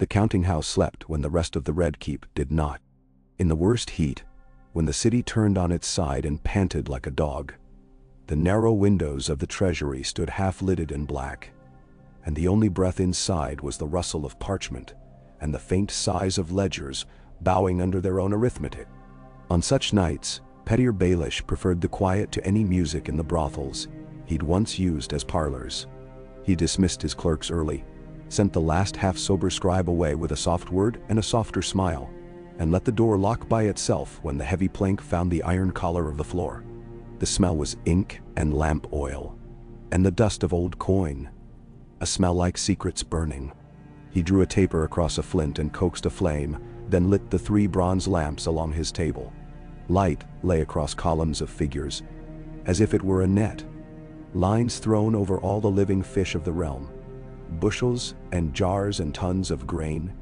The counting house slept when the rest of the Red Keep did not. In the worst heat, when the city turned on its side and panted like a dog, the narrow windows of the treasury stood half-lidded in black, and the only breath inside was the rustle of parchment and the faint sighs of ledgers bowing under their own arithmetic. On such nights, Petyr Baelish preferred the quiet to any music in the brothels he'd once used as parlors. He dismissed his clerks early, sent the last half-sober scribe away with a soft word and a softer smile, and let the door lock by itself when the heavy plank found the iron collar of the floor. The smell was ink and lamp oil, and the dust of old coin, a smell like secrets burning. He drew a taper across a flint and coaxed a flame, then lit the 3 bronze lamps along his table. Light lay across columns of figures, as if it were a net, lines thrown over all the living fish of the realm. Bushels and jars and tons of grain,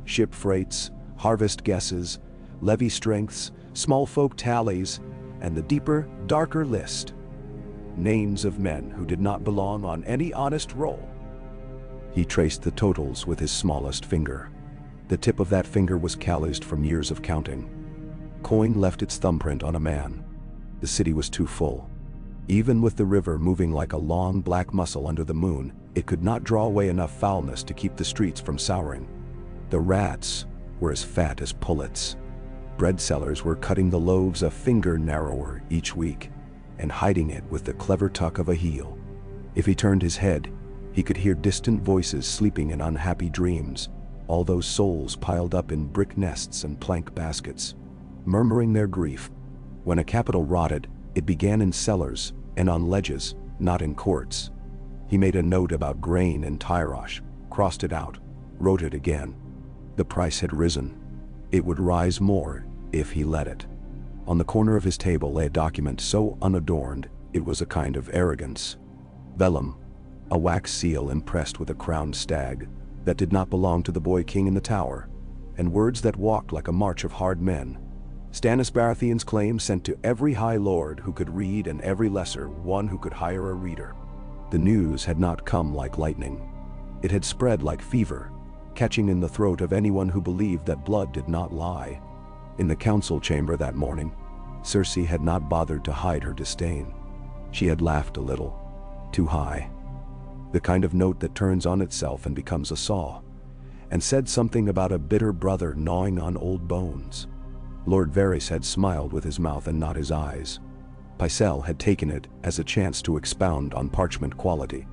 ship freights, harvest guesses, levy strengths, small folk tallies, and the deeper, darker list. Names of men who did not belong on any honest roll. He traced the totals with his smallest finger. The tip of that finger was calloused from years of counting. Coin left its thumbprint on a man. The city was too full. Even with the river moving like a long black muscle under the moon, it could not draw away enough foulness to keep the streets from souring. The rats were as fat as pullets. Bread sellers were cutting the loaves a finger narrower each week and hiding it with the clever tuck of a heel. If he turned his head, he could hear distant voices sleeping in unhappy dreams, all those souls piled up in brick nests and plank baskets, murmuring their grief. When a capital rotted, it began in cellars and on ledges, not in courts. He made a note about grain in Tyrosh, crossed it out, wrote it again. The price had risen. It would rise more if he let it. On the corner of his table lay a document so unadorned it was a kind of arrogance. Vellum, a wax seal impressed with a crowned stag that did not belong to the boy king in the tower, and words that walked like a march of hard men. Stannis Baratheon's claim sent to every high lord who could read and every lesser one who could hire a reader. The news had not come like lightning. It had spread like fever, catching in the throat of anyone who believed that blood did not lie. In the council chamber that morning, Cersei had not bothered to hide her disdain. She had laughed a little, too high. The kind of note that turns on itself and becomes a saw, and said something about a bitter brother gnawing on old bones. Lord Varys had smiled with his mouth and not his eyes. Pycelle had taken it as a chance to expound on parchment quality.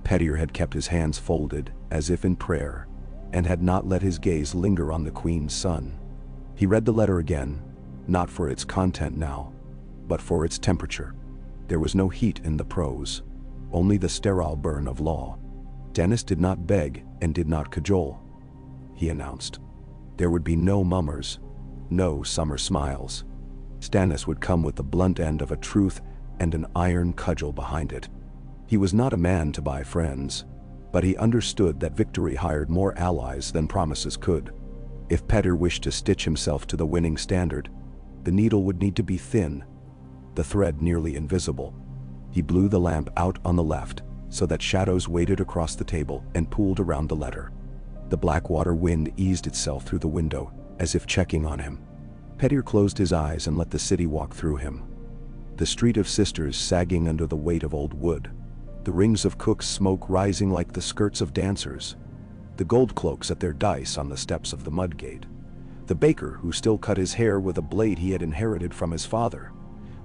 Petyr had kept his hands folded, as if in prayer, and had not let his gaze linger on the Queen's son. He read the letter again, not for its content now, but for its temperature. There was no heat in the prose, only the sterile burn of law. Stannis did not beg and did not cajole. He announced. There would be no mummers, no summer smiles. Stannis would come with the blunt end of a truth and an iron cudgel behind it. He was not a man to buy friends, but he understood that victory hired more allies than promises could. If Petyr wished to stitch himself to the winning standard, the needle would need to be thin, the thread nearly invisible. He blew the lamp out on the left so that shadows waded across the table and pooled around the letter. The blackwater wind eased itself through the window, as if checking on him. Petyr closed his eyes and let the city walk through him. The street of sisters sagging under the weight of old wood, the rings of cooks' smoke rising like the skirts of dancers, the gold cloaks at their dice on the steps of the mudgate, the baker who still cut his hair with a blade he had inherited from his father,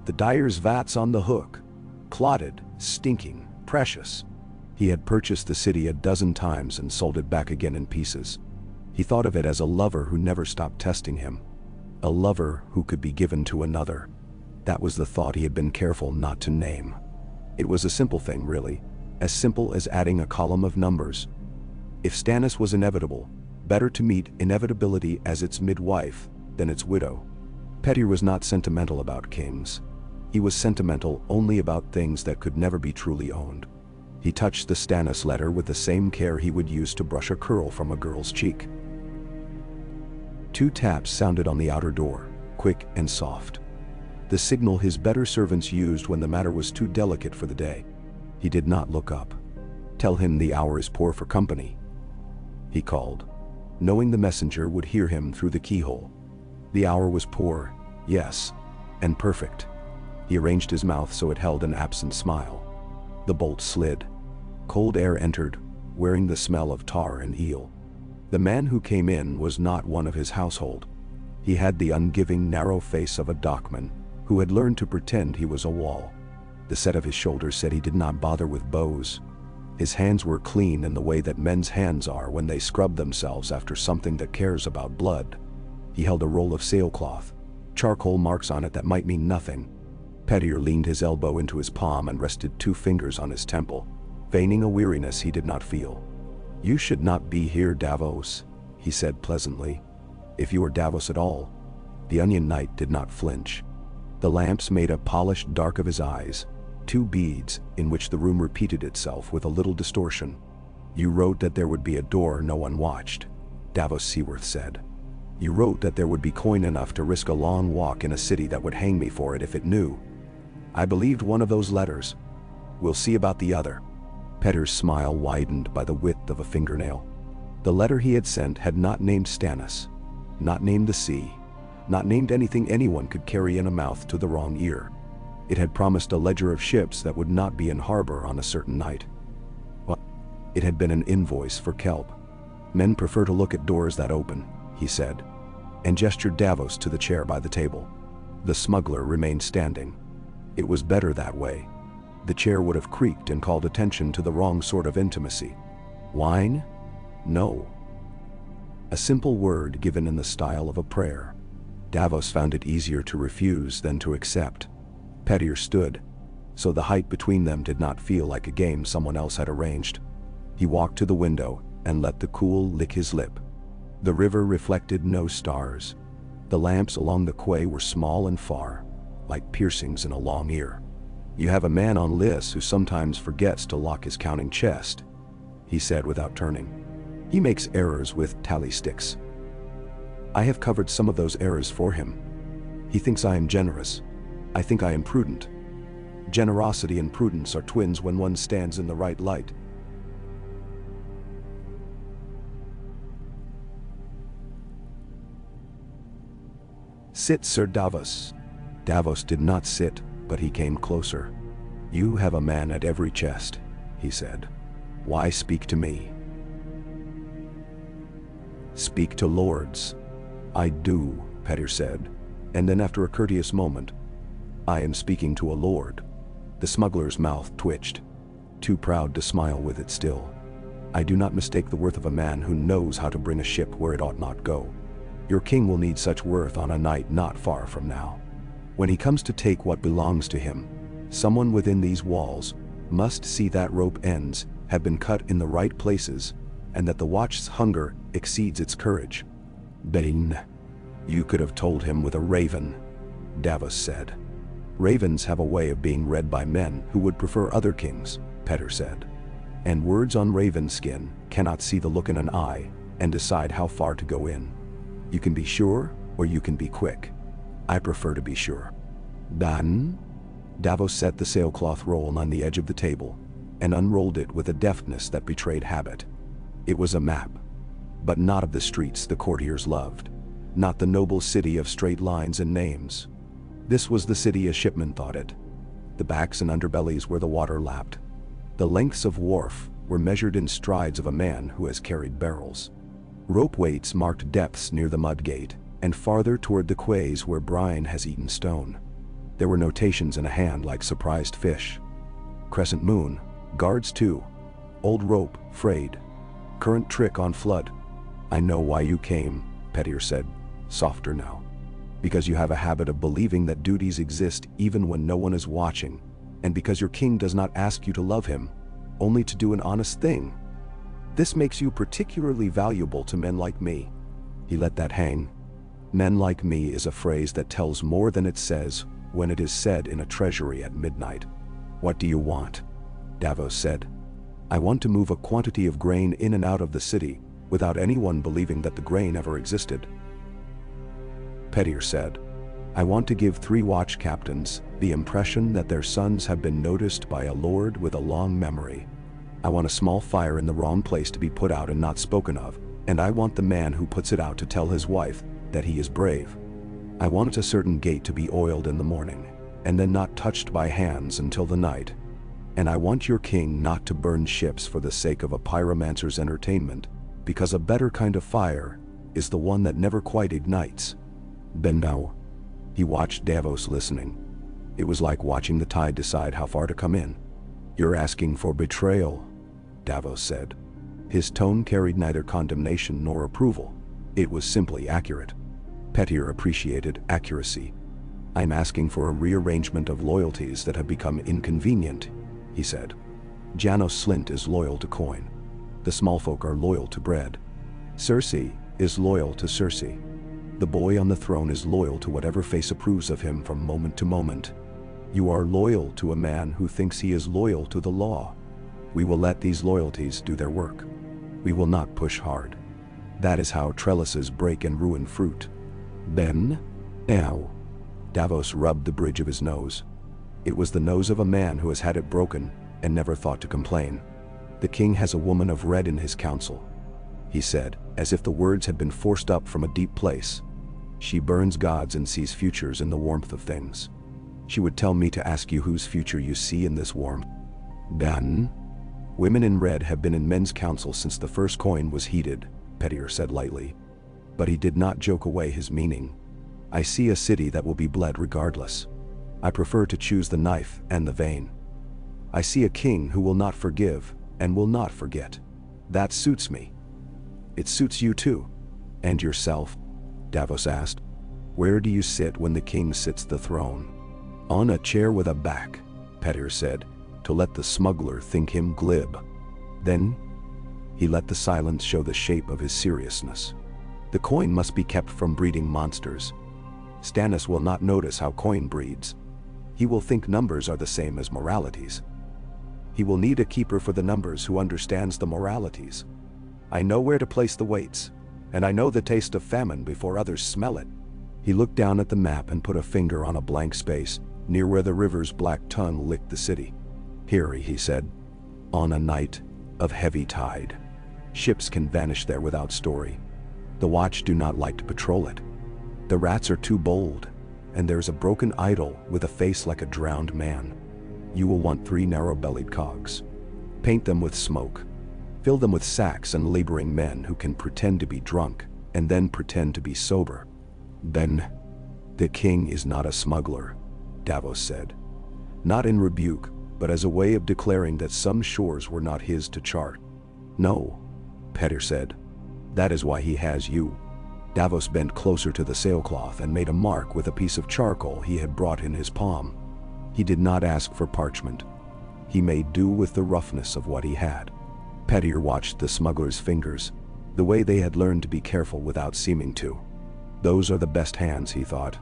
the dyer's vats on the hook, clotted, stinking, precious. He had purchased the city a dozen times and sold it back again in pieces. He thought of it as a lover who never stopped testing him, a lover who could be given to another. That was the thought he had been careful not to name. It was a simple thing, really, as simple as adding a column of numbers. If Stannis was inevitable, better to meet inevitability as its midwife than its widow. Petyr was not sentimental about kings. He was sentimental only about things that could never be truly owned. He touched the Stannis letter with the same care he would use to brush a curl from a girl's cheek. 2 taps sounded on the outer door, quick and soft. The signal his better servants used when the matter was too delicate for the day. He did not look up. "Tell him the hour is poor for company," he called. knowing the messenger would hear him through the keyhole. The hour was poor, yes, and perfect. He arranged his mouth so it held an absent smile. The bolt slid. Cold air entered, wearing the smell of tar and eel. The man who came in was not one of his household. He had the ungiving, narrow face of a dockman who had learned to pretend he was a wall. The set of his shoulders said he did not bother with bows. His hands were clean in the way that men's hands are when they scrub themselves after something that cares about blood. He held a roll of sailcloth, charcoal marks on it that might mean nothing. Petyr leaned his elbow into his palm and rested 2 fingers on his temple, feigning a weariness he did not feel. "You should not be here, Davos," he said pleasantly. "If you are Davos at all." The Onion Knight did not flinch. The lamps made a polished dark of his eyes, 2 beads in which the room repeated itself with a little distortion. "You wrote that there would be a door no one watched," Davos Seaworth said. "You wrote that there would be coin enough to risk a long walk in a city that would hang me for it if it knew. I believed one of those letters. We'll see about the other." Petyr's smile widened by the width of a fingernail. The letter he had sent had not named Stannis, not named the sea, not named anything anyone could carry in a mouth to the wrong ear. It had promised a ledger of ships that would not be in harbor on a certain night. But it had been an invoice for kelp. "Men prefer to look at doors that open," he said, and gestured Davos to the chair by the table. The smuggler remained standing. It was better that way. The chair would have creaked and called attention to the wrong sort of intimacy. Wine? No. A simple word given in the style of a prayer. Davos found it easier to refuse than to accept. Petyr stood, so the height between them did not feel like a game someone else had arranged. He walked to the window and let the cool lick his lip. The river reflected no stars. The lamps along the quay were small and far, like piercings in a long ear. "You have a man on Lys who sometimes forgets to lock his counting chest," he said without turning. "He makes errors with tally sticks. I have covered some of those errors for him. He thinks I am generous. I think I am prudent. Generosity and prudence are twins when one stands in the right light." "Sit, Sir Davos." Davos did not sit, but he came closer. "You have a man at every chest," he said. "Why speak to me?" "Speak to lords." "I do," Petyr said, and then after a courteous moment, "I am speaking to a lord." The smuggler's mouth twitched, too proud to smile with it still. "I do not mistake the worth of a man who knows how to bring a ship where it ought not go. Your king will need such worth on a night not far from now. When he comes to take what belongs to him, someone within these walls must see that rope ends have been cut in the right places, and that the watch's hunger exceeds its courage." "Bane, you could have told him with a raven," Davos said. "Ravens have a way of being read by men who would prefer other kings," Petyr said. "And words on raven skin cannot see the look in an eye and decide how far to go in. You can be sure or you can be quick. I prefer to be sure." "Dan?" Davos set the sailcloth roll on the edge of the table and unrolled it with a deftness that betrayed habit. It was a map, but not of the streets the courtiers loved, not the noble city of straight lines and names. This was the city as shipmen thought it, the backs and underbellies where the water lapped. The lengths of wharf were measured in strides of a man who has carried barrels. Rope weights marked depths near the mud gate, and farther toward the quays where brine has eaten stone. There were notations in a hand like surprised fish. Crescent moon, guards 2, old rope, frayed, current trick on flood. "I know why you came," Petyr said, softer now. "Because you have a habit of believing that duties exist even when no one is watching, and because your king does not ask you to love him, only to do an honest thing. This makes you particularly valuable to men like me." He let that hang. "Men like me" is a phrase that tells more than it says when it is said in a treasury at midnight. "What do you want?" Davos said. "I want to move a quantity of grain in and out of the city without anyone believing that the grain ever existed." Petyr said, "I want to give 3 watch captains the impression that their sons have been noticed by a lord with a long memory. I want a small fire in the wrong place to be put out and not spoken of, And I want the man who puts it out to tell his wife that he is brave. I want a certain gate to be oiled in the morning, and then not touched by hands until the night. And I want your king not to burn ships for the sake of a pyromancer's entertainment, because a better kind of fire is the one that never quite ignites. Then now, he watched Davos listening. It was like watching the tide decide how far to come in. You're asking for betrayal, Davos said. His tone carried neither condemnation nor approval. It was simply accurate. Petyr appreciated accuracy. I'm asking for a rearrangement of loyalties that have become inconvenient, he said. Janos Slynt is loyal to coin. The small folk are loyal to bread. Cersei is loyal to Cersei. The boy on the throne is loyal to whatever face approves of him from moment to moment. You are loyal to a man who thinks he is loyal to the law. We will let these loyalties do their work. We will not push hard. That is how trellises break and ruin fruit. Then, now, Davos rubbed the bridge of his nose. It was the nose of a man who has had it broken and never thought to complain. The king has a woman of red in his council, he said, as if the words had been forced up from a deep place. She burns gods and sees futures in the warmth of things. She would tell me to ask you whose future you see in this warmth. Then, women in red have been in men's council since the first coin was heated, Petyr said lightly. But he did not joke away his meaning. I see a city that will be bled regardless. I prefer to choose the knife and the vein. I see a king who will not forgive and will not forget. That suits me. It suits you too. And yourself? Davos asked. Where do you sit when the king sits the throne? On a chair with a back, Petyr said, to let the smuggler think him glib. Then, he let the silence show the shape of his seriousness. The coin must be kept from breeding monsters. Stannis will not notice how coin breeds. He will think numbers are the same as moralities. He will need a keeper for the numbers who understands the moralities. I know where to place the weights, and I know the taste of famine before others smell it. He looked down at the map and put a finger on a blank space, near where the river's black tongue licked the city. Here, he said, on a night of heavy tide. Ships can vanish there without story. The watch do not like to patrol it. The rats are too bold, and there's a broken idol with a face like a drowned man. You will want 3 narrow-bellied cogs. Paint them with smoke. Fill them with sacks and laboring men who can pretend to be drunk and then pretend to be sober. Then, the king is not a smuggler, Davos said. Not in rebuke, but as a way of declaring that some shores were not his to chart. No, Petyr said. That is why he has you. Davos bent closer to the sailcloth and made a mark with a piece of charcoal he had brought in his palm. He did not ask for parchment. He made do with the roughness of what he had. Petyr watched the smuggler's fingers, the way they had learned to be careful without seeming to. Those are the best hands, he thought.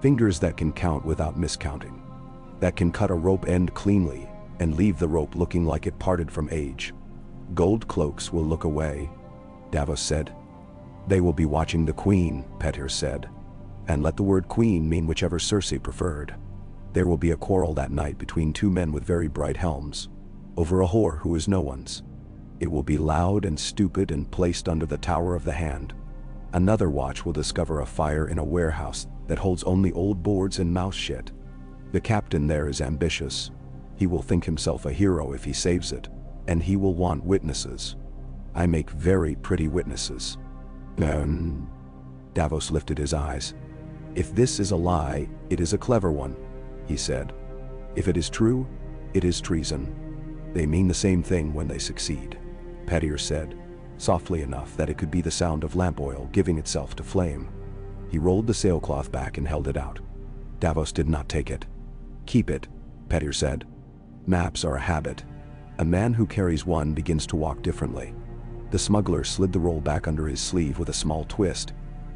Fingers that can count without miscounting. That can cut a rope end cleanly and leave the rope looking like it parted from age. Gold cloaks will look away, Davos said. They will be watching the queen, Petyr said. And let the word queen mean whichever Cersei preferred. There will be a quarrel that night between 2 men with very bright helms, over a whore who is no one's. It will be loud and stupid and placed under the Tower of the Hand. Another watch will discover a fire in a warehouse that holds only old boards and mouse shit. The captain there is ambitious. He will think himself a hero if he saves it, and he will want witnesses. I make very pretty witnesses. Davos lifted his eyes. If this is a lie, it is a clever one, he said. If it is true, it is treason. They mean the same thing when they succeed, Petyr said, softly enough that it could be the sound of lamp oil giving itself to flame. He rolled the sailcloth back and held it out. Davos did not take it. Keep it, Petyr said. Maps are a habit. A man who carries one begins to walk differently. The smuggler slid the roll back under his sleeve with a small twist,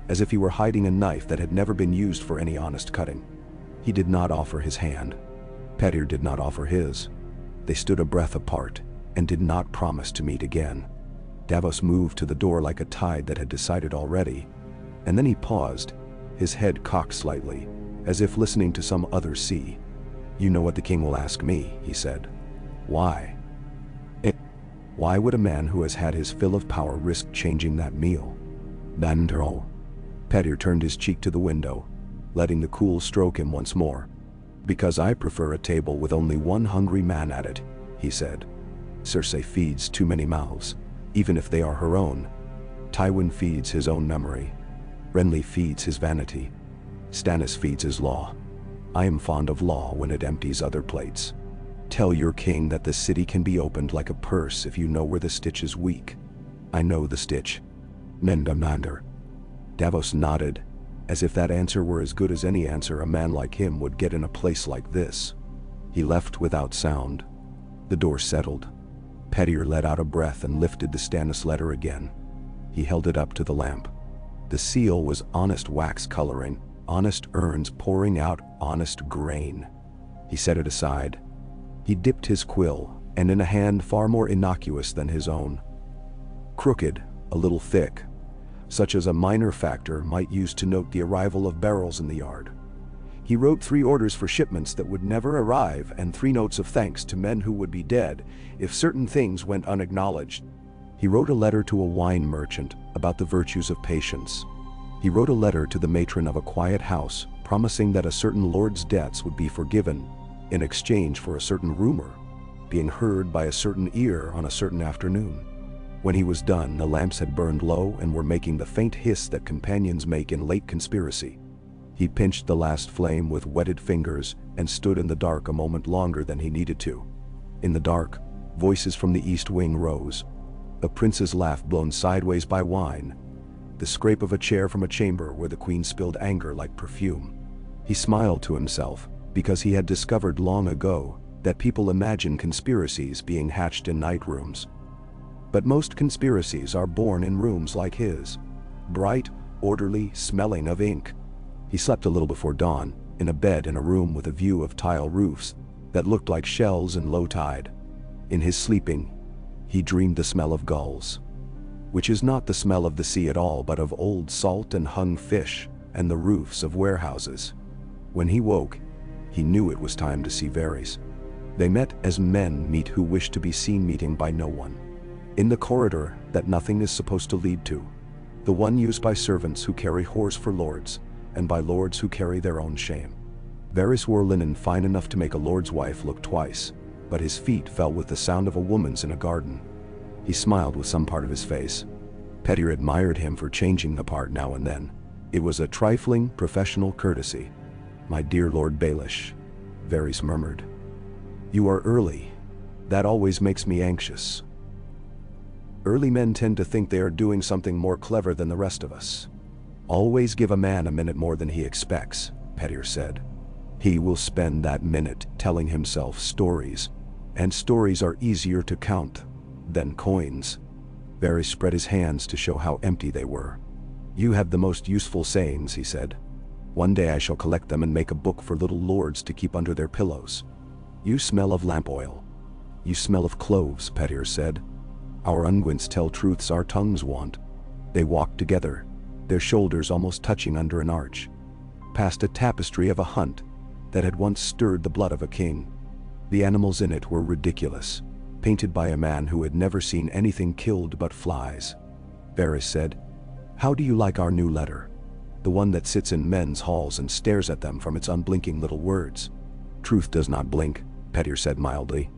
as if he were hiding a knife that had never been used for any honest cutting. He did not offer his hand. Petyr did not offer his. They stood a breath apart and did not promise to meet again. Davos moved to the door like a tide that had decided already, and then he paused, his head cocked slightly, as if listening to some other sea. You know what the king will ask me, he said. Why? Why would a man who has had his fill of power risk changing that meal? Dandro. Petyr turned his cheek to the window, letting the cool stroke him once more. Because I prefer a table with only one hungry man at it, he said. Cersei feeds too many mouths, even if they are her own. Tywin feeds his own memory. Renly feeds his vanity. Stannis feeds his law. I am fond of law when it empties other plates. Tell your king that the city can be opened like a purse if you know where the stitch is weak. I know the stitch. Mendamander. Davos nodded, as if that answer were as good as any answer a man like him would get in a place like this. He left without sound. The door settled. Petyr let out a breath and lifted the Stannis letter again. He held it up to the lamp. The seal was honest wax coloring, honest urns pouring out honest grain. He set it aside. He dipped his quill, and in a hand far more innocuous than his own. Crooked, a little thick, such as a minor factor might use to note the arrival of barrels in the yard. He wrote 3 orders for shipments that would never arrive and 3 notes of thanks to men who would be dead if certain things went unacknowledged. He wrote a letter to a wine merchant about the virtues of patience. He wrote a letter to the matron of a quiet house promising that a certain lord's debts would be forgiven in exchange for a certain rumor being heard by a certain ear on a certain afternoon. When he was done, the lamps had burned low and were making the faint hiss that companions make in late conspiracy. He pinched the last flame with wetted fingers and stood in the dark a moment longer than he needed to. In the dark, voices from the east wing rose. A prince's laugh blown sideways by wine. The scrape of a chair from a chamber where the queen spilled anger like perfume. He smiled to himself, because he had discovered long ago that people imagine conspiracies being hatched in night rooms. But most conspiracies are born in rooms like his. Bright, orderly, smelling of ink. He slept a little before dawn, in a bed in a room with a view of tile roofs that looked like shells in low tide. In his sleeping, he dreamed the smell of gulls, which is not the smell of the sea at all but of old salt and hung fish and the roofs of warehouses. When he woke, he knew it was time to see Varys. They met as men meet who wish to be seen meeting by no one. In the corridor that nothing is supposed to lead to, the one used by servants who carry whores for lords, and by lords who carry their own shame. Varys wore linen fine enough to make a lord's wife look twice, but his feet fell with the sound of a woman's in a garden. He smiled with some part of his face. Petyr admired him for changing the part now and then. It was a trifling, professional courtesy. "My dear Lord Baelish," Varys murmured. "You are early. That always makes me anxious." Early men tend to think they are doing something more clever than the rest of us. "Always give a man a minute more than he expects," Petyr said. "He will spend that minute telling himself stories, and stories are easier to count than coins." Varys spread his hands to show how empty they were. "You have the most useful sayings," he said. "One day I shall collect them and make a book for little lords to keep under their pillows." "You smell of lamp oil." "You smell of cloves," Petyr said. "Our unguents tell truths our tongues want." They walked together, their shoulders almost touching under an arch, past a tapestry of a hunt that had once stirred the blood of a king. The animals in it were ridiculous, painted by a man who had never seen anything killed but flies. Varys said, "How do you like our new letter? The one that sits in men's halls and stares at them from its unblinking little words." "Truth does not blink," Petyr said mildly.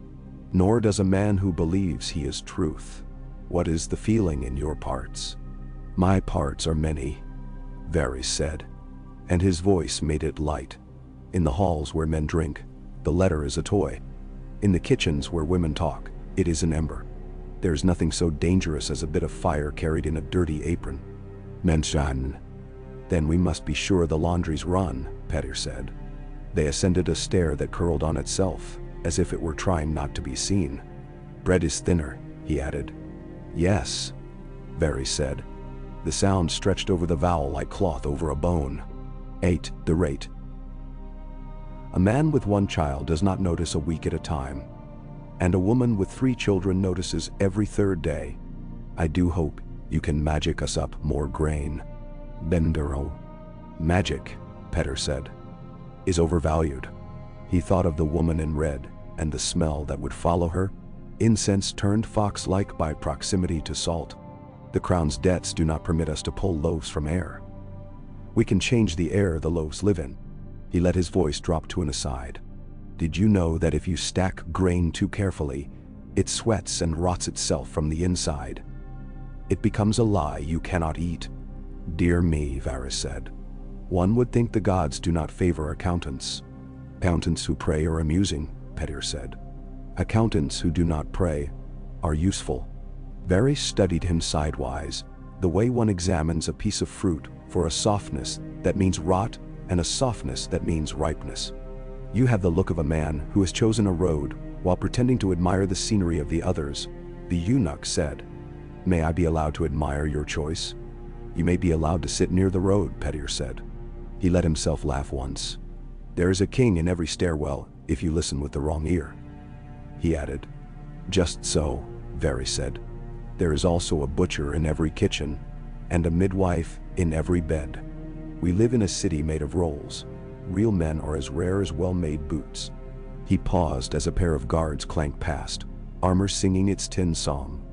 "Nor does a man who believes he is truth. What is the feeling in your parts?" "My parts are many," Varys said, and his voice made it light. "In the halls where men drink, the letter is a toy. In the kitchens where women talk, it is an ember. There is nothing so dangerous as a bit of fire carried in a dirty apron." "Menshan." "Then we must be sure the laundry's run," Petyr said. They ascended a stair that curled on itself, as if it were trying not to be seen. "Bread is thinner," he added. "Yes," Varys said. The sound stretched over the vowel like cloth over a bone. 8. The rate. A man with 1 child does not notice a week at a time, and a woman with 3 children notices every 3rd day. "I do hope you can magic us up more grain." "Bendero." "Magic," Petyr said, "is overvalued." He thought of the woman in red and the smell that would follow her. Incense turned fox-like by proximity to salt. The crown's debts do not permit us to pull loaves from air. We can change the air the loaves live in. He let his voice drop to an aside. Did you know that if you stack grain too carefully, it sweats and rots itself from the inside? It becomes a lie you cannot eat. Dear me, Varys said. One would think the gods do not favor accountants. Accountants who pray are amusing, Petyr said. Accountants who do not pray are useful. Varys studied him sidewise, the way one examines a piece of fruit for a softness that means rot and a softness that means ripeness. You have the look of a man who has chosen a road while pretending to admire the scenery of the others, the eunuch said. May I be allowed to admire your choice? You may be allowed to sit near the road, Petyr said. He let himself laugh once. There is a king in every stairwell if you listen with the wrong ear. He added. Just so, Varys said. There is also a butcher in every kitchen, and a midwife in every bed. We live in a city made of rolls. Real men are as rare as well-made boots. He paused as a pair of guards clanked past, armor singing its tin song.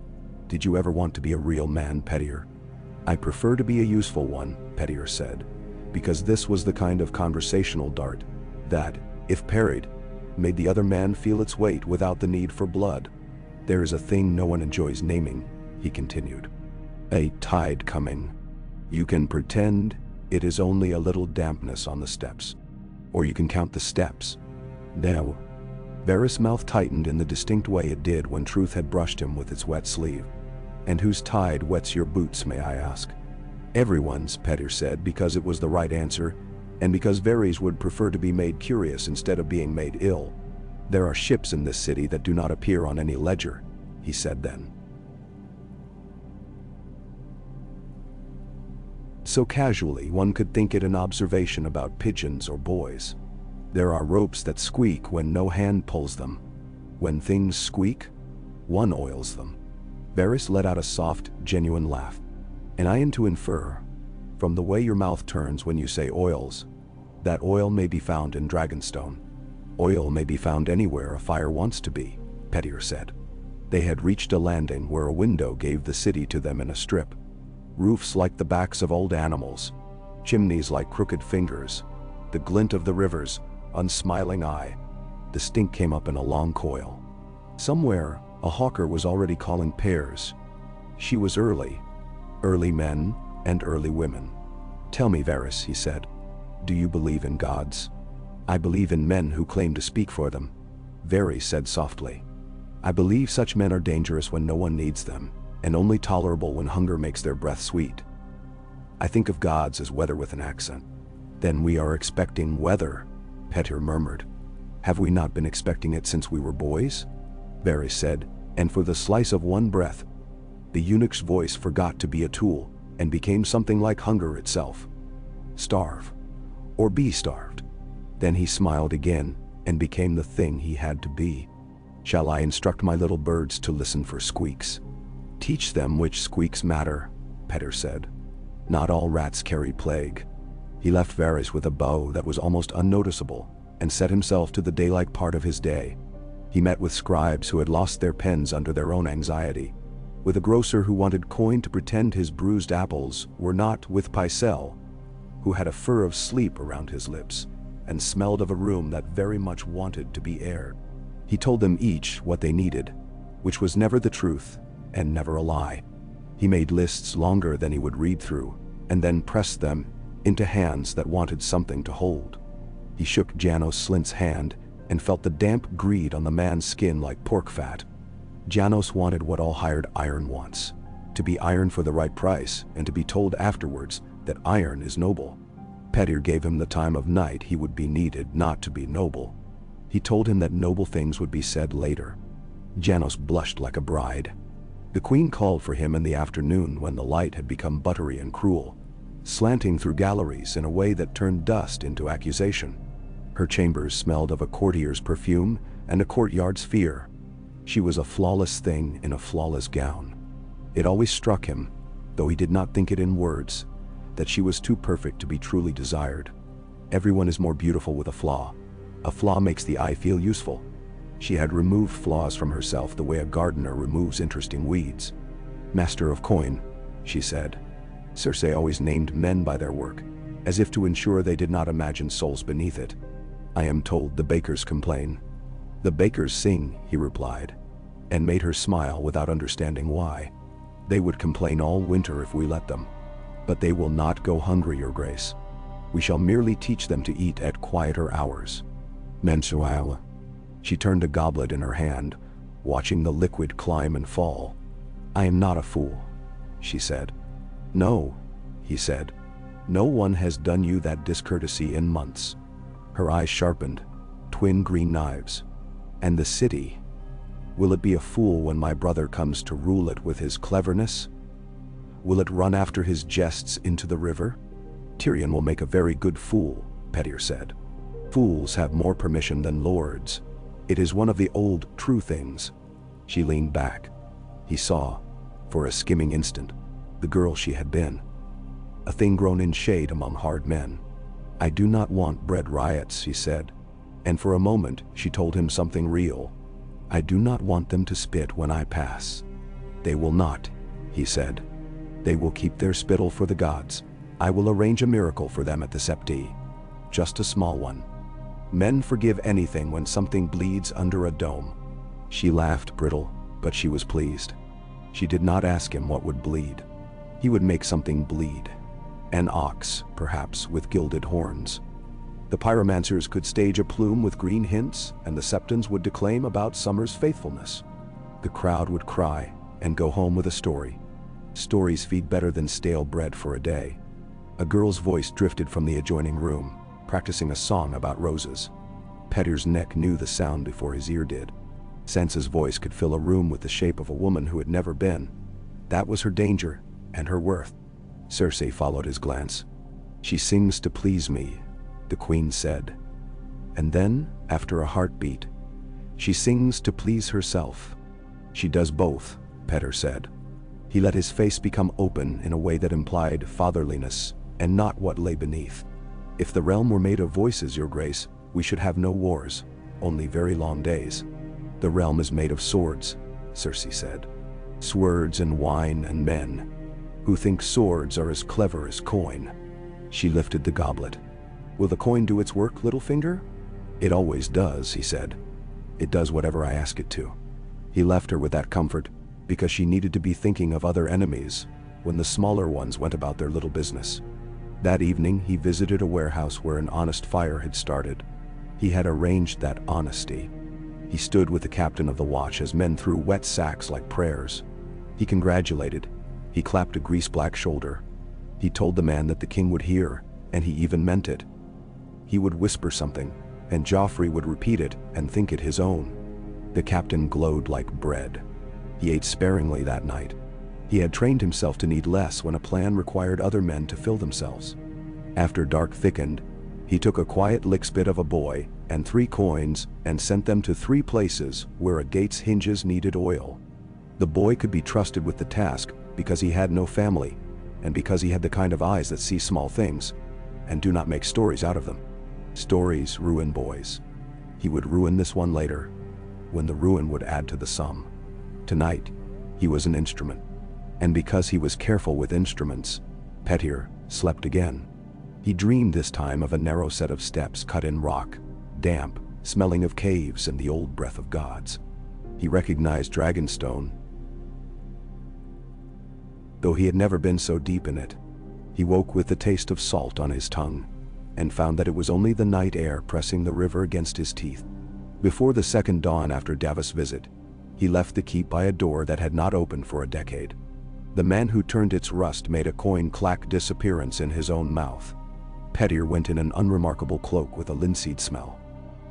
Did you ever want to be a real man, Petyr? I prefer to be a useful one, Petyr said, because this was the kind of conversational dart that, if parried, made the other man feel its weight without the need for blood. There is a thing no one enjoys naming, he continued. A tide coming. You can pretend it is only a little dampness on the steps. Or you can count the steps. Now, Varys' mouth tightened in the distinct way it did when truth had brushed him with its wet sleeve. And whose tide wets your boots, may I ask? Everyone's, Petyr said, because it was the right answer, and because Varys would prefer to be made curious instead of being made ill. There are ships in this city that do not appear on any ledger, he said then. So casually, one could think it an observation about pigeons or boys. There are ropes that squeak when no hand pulls them. When things squeak, one oils them. Varys let out a soft, genuine laugh. And I am to infer, from the way your mouth turns when you say oils, that oil may be found in Dragonstone. Oil may be found anywhere a fire wants to be, Petyr said. They had reached a landing where a window gave the city to them in a strip. Roofs like the backs of old animals, chimneys like crooked fingers, the glint of the rivers, unsmiling eye. The stink came up in a long coil. Somewhere, a hawker was already calling pears. She was early men and early women. Tell me, Varys, he said, do you believe in gods? I believe in men who claim to speak for them, Varys said softly. I believe such men are dangerous when no one needs them, and only tolerable when hunger makes their breath sweet. I think of gods as weather with an accent. Then we are expecting weather, Petyr murmured. Have we not been expecting it since we were boys? Varys said, and for the slice of one breath, the eunuch's voice forgot to be a tool and became something like hunger itself. Starve, or be starved. Then he smiled again and became the thing he had to be. Shall I instruct my little birds to listen for squeaks? Teach them which squeaks matter, Petyr said. Not all rats carry plague. He left Varys with a bow that was almost unnoticeable and set himself to the daylight part of his day. He met with scribes who had lost their pens under their own anxiety, with a grocer who wanted coin to pretend his bruised apples were not with Pycelle, who had a fur of sleep around his lips and smelled of a room that very much wanted to be aired. He told them each what they needed, which was never the truth and never a lie. He made lists longer than he would read through, and then pressed them into hands that wanted something to hold. He shook Janos Slynt's hand and felt the damp greed on the man's skin like pork fat. Janos wanted what all hired iron wants, to be iron for the right price and to be told afterwards that iron is noble. Petyr gave him the time of night he would be needed not to be noble. He told him that noble things would be said later. Janos blushed like a bride. The queen called for him in the afternoon when the light had become buttery and cruel, slanting through galleries in a way that turned dust into accusation. Her chambers smelled of a courtier's perfume and a courtyard's fear. She was a flawless thing in a flawless gown. It always struck him, though he did not think it in words, that she was too perfect to be truly desired. Everyone is more beautiful with a flaw. A flaw makes the eye feel useful. She had removed flaws from herself the way a gardener removes interesting weeds. "Master of coin," she said. Cersei always named men by their work, as if to ensure they did not imagine souls beneath it. "I am told the bakers complain." "The bakers sing," he replied, and made her smile without understanding why. "They would complain all winter if we let them. But they will not go hungry, your grace. We shall merely teach them to eat at quieter hours." "Mensuala." She turned a goblet in her hand, watching the liquid climb and fall. "I am not a fool," she said. "No," he said. "No one has done you that discourtesy in months." Her eyes sharpened, twin green knives. "And the city? Will it be a fool when my brother comes to rule it with his cleverness? Will it run after his jests into the river?" "Tyrion will make a very good fool," Petyr said. "Fools have more permission than lords. It is one of the old, true things." She leaned back. He saw, for a skimming instant, the girl she had been. A thing grown in shade among hard men. "I do not want bread riots," she said. And for a moment she told him something real. "I do not want them to spit when I pass." "They will not," he said. "They will keep their spittle for the gods. I will arrange a miracle for them at the Septi. Just a small one. Men forgive anything when something bleeds under a dome." She laughed brittle, but she was pleased. She did not ask him what would bleed. He would make something bleed. An ox, perhaps, with gilded horns. The pyromancers could stage a plume with green hints, and the septons would declaim about summer's faithfulness. The crowd would cry and go home with a story. Stories feed better than stale bread for a day. A girl's voice drifted from the adjoining room, practicing a song about roses. Petyr's neck knew the sound before his ear did. Sansa's voice could fill a room with the shape of a woman who had never been. That was her danger and her worth. Cersei followed his glance. "She sings to please me," the queen said. And then, after a heartbeat, "She sings to please herself." "She does both," Petyr said. He let his face become open in a way that implied fatherliness and not what lay beneath. "If the realm were made of voices, your grace, we should have no wars, only very long days." "The realm is made of swords," Cersei said. "Swords and wine and men, who think swords are as clever as coin." She lifted the goblet. "Will the coin do its work, Littlefinger?" "It always does," he said. "It does whatever I ask it to." He left her with that comfort, because she needed to be thinking of other enemies when the smaller ones went about their little business. That evening he visited a warehouse where an honest fire had started. He had arranged that honesty. He stood with the captain of the watch as men threw wet sacks like prayers. He congratulated. He clapped a grease-black shoulder. He told the man that the king would hear, and he even meant it. He would whisper something, and Joffrey would repeat it and think it his own. The captain glowed like bread. He ate sparingly that night. He had trained himself to need less when a plan required other men to fill themselves. After dark thickened, he took a quiet lickspit of a boy and 3 coins and sent them to 3 places where a gate's hinges needed oil. The boy could be trusted with the task because he had no family, and because he had the kind of eyes that see small things and do not make stories out of them. Stories ruin boys. He would ruin this one later, when the ruin would add to the sum. Tonight, he was an instrument. And because he was careful with instruments, Petyr slept again. He dreamed this time of a narrow set of steps cut in rock, damp, smelling of caves and the old breath of gods. He recognized Dragonstone, though he had never been so deep in it. He woke with the taste of salt on his tongue, and found that it was only the night air pressing the river against his teeth. Before the second dawn after Davos' visit, he left the keep by a door that had not opened for a decade. The man who turned its rust made a coin-clack disappearance in his own mouth. Petyr went in an unremarkable cloak with a linseed smell.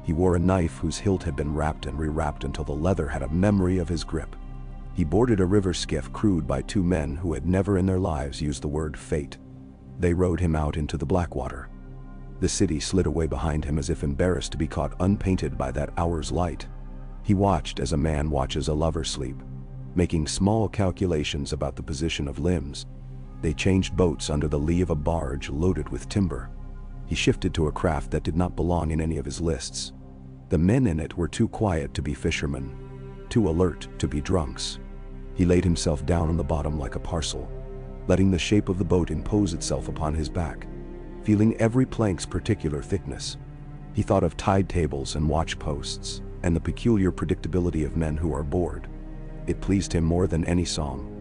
He wore a knife whose hilt had been wrapped and rewrapped until the leather had a memory of his grip. He boarded a river skiff crewed by 2 men who had never in their lives used the word fate. They rowed him out into the Blackwater. The city slid away behind him as if embarrassed to be caught unpainted by that hour's light. He watched as a man watches a lover sleep, making small calculations about the position of limbs. They changed boats under the lee of a barge loaded with timber. He shifted to a craft that did not belong in any of his lists. The men in it were too quiet to be fishermen, too alert to be drunks. He laid himself down on the bottom like a parcel, letting the shape of the boat impose itself upon his back, feeling every plank's particular thickness. He thought of tide tables and watch posts, and the peculiar predictability of men who are bored. It pleased him more than any song.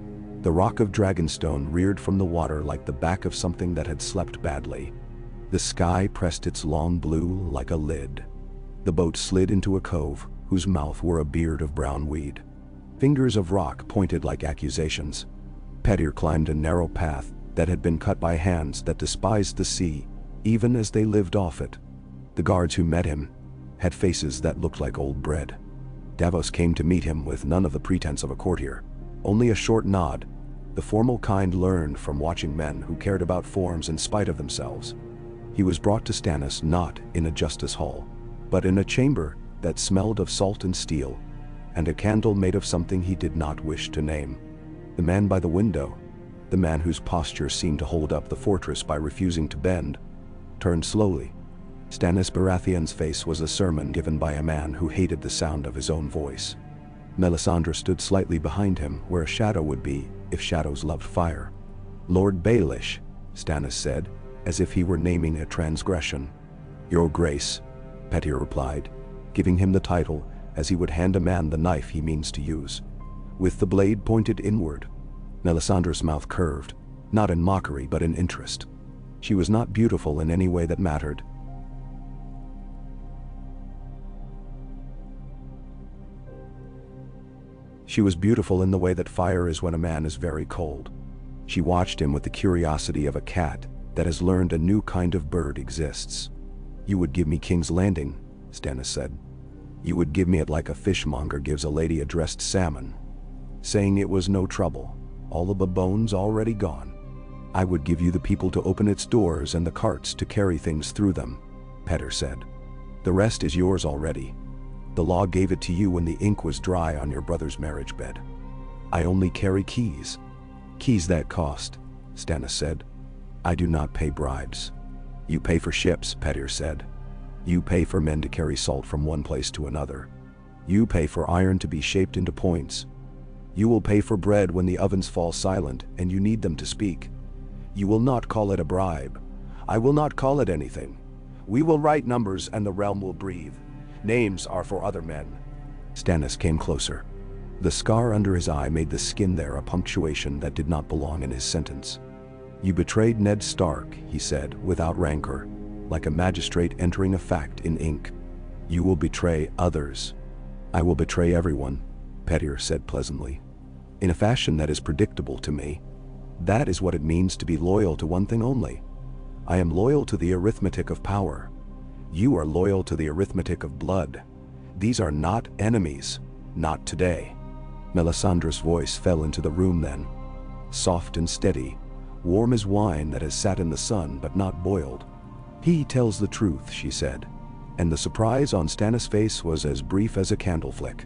The rock of Dragonstone reared from the water like the back of something that had slept badly. The sky pressed its long blue like a lid. The boat slid into a cove whose mouth wore a beard of brown weed. Fingers of rock pointed like accusations. Petyr climbed a narrow path that had been cut by hands that despised the sea, even as they lived off it. The guards who met him had faces that looked like old bread. Davos came to meet him with none of the pretense of a courtier, only a short nod, the formal kind learned from watching men who cared about forms in spite of themselves. He was brought to Stannis not in a justice hall, but in a chamber that smelled of salt and steel, and a candle made of something he did not wish to name. The man by the window, the man whose posture seemed to hold up the fortress by refusing to bend, turned slowly. Stannis Baratheon's face was a sermon given by a man who hated the sound of his own voice. Melisandre stood slightly behind him where a shadow would be if shadows loved fire. "Lord Baelish," Stannis said, as if he were naming a transgression. "Your Grace," Petyr replied, giving him the title as he would hand a man the knife he means to use. With the blade pointed inward, Melisandre's mouth curved, not in mockery but in interest. She was not beautiful in any way that mattered. She was beautiful in the way that fire is when a man is very cold. She watched him with the curiosity of a cat that has learned a new kind of bird exists. "You would give me King's Landing," Stannis said. "You would give me it like a fishmonger gives a lady a dressed salmon, saying it was no trouble, all of the bones already gone. I would give you the people to open its doors and the carts to carry things through them," Petyr said. "The rest is yours already. The law gave it to you when the ink was dry on your brother's marriage bed. I only carry keys." "Keys that cost," Stannis said. "I do not pay bribes." "You pay for ships," Petyr said. "You pay for men to carry salt from one place to another. You pay for iron to be shaped into points. You will pay for bread when the ovens fall silent and you need them to speak. You will not call it a bribe. I will not call it anything. We will write numbers and the realm will breathe. Names are for other men." Stannis came closer. The scar under his eye made the skin there a punctuation that did not belong in his sentence. "You betrayed Ned Stark," he said, without rancor, like a magistrate entering a fact in ink. "You will betray others." "I will betray everyone," Petyr said pleasantly, "in a fashion that is predictable to me. That is what it means to be loyal to one thing only. I am loyal to the arithmetic of power. You are loyal to the arithmetic of blood. These are not enemies, not today." Melisandre's voice fell into the room then, soft and steady, warm as wine that has sat in the sun but not boiled. "He tells the truth," she said, and the surprise on Stannis' face was as brief as a candle flick.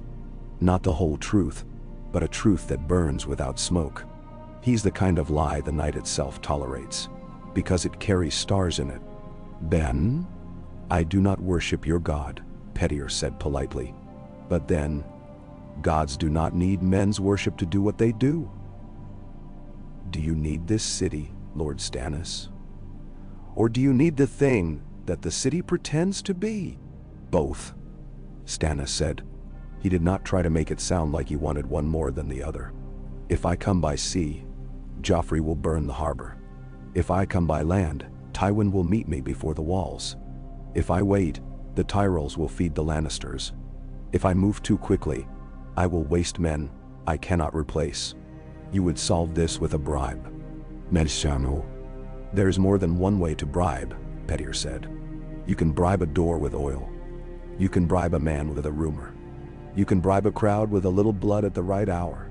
Not the whole truth, but a truth that burns without smoke. He's the kind of lie the night itself tolerates, because it carries stars in it. "Ben, I do not worship your God," Petyr said politely. "But then, gods do not need men's worship to do what they do. Do you need this city, Lord Stannis? Or do you need the thing that the city pretends to be?" "Both," Stannis said. He did not try to make it sound like he wanted one more than the other. "If I come by sea, Joffrey will burn the harbor. If I come by land, Tywin will meet me before the walls. If I wait, the Tyrells will feed the Lannisters. If I move too quickly, I will waste men I cannot replace. You would solve this with a bribe." "Melisandre, there is more than one way to bribe," Petyr said. "You can bribe a door with oil. You can bribe a man with a rumor. You can bribe a crowd with a little blood at the right hour.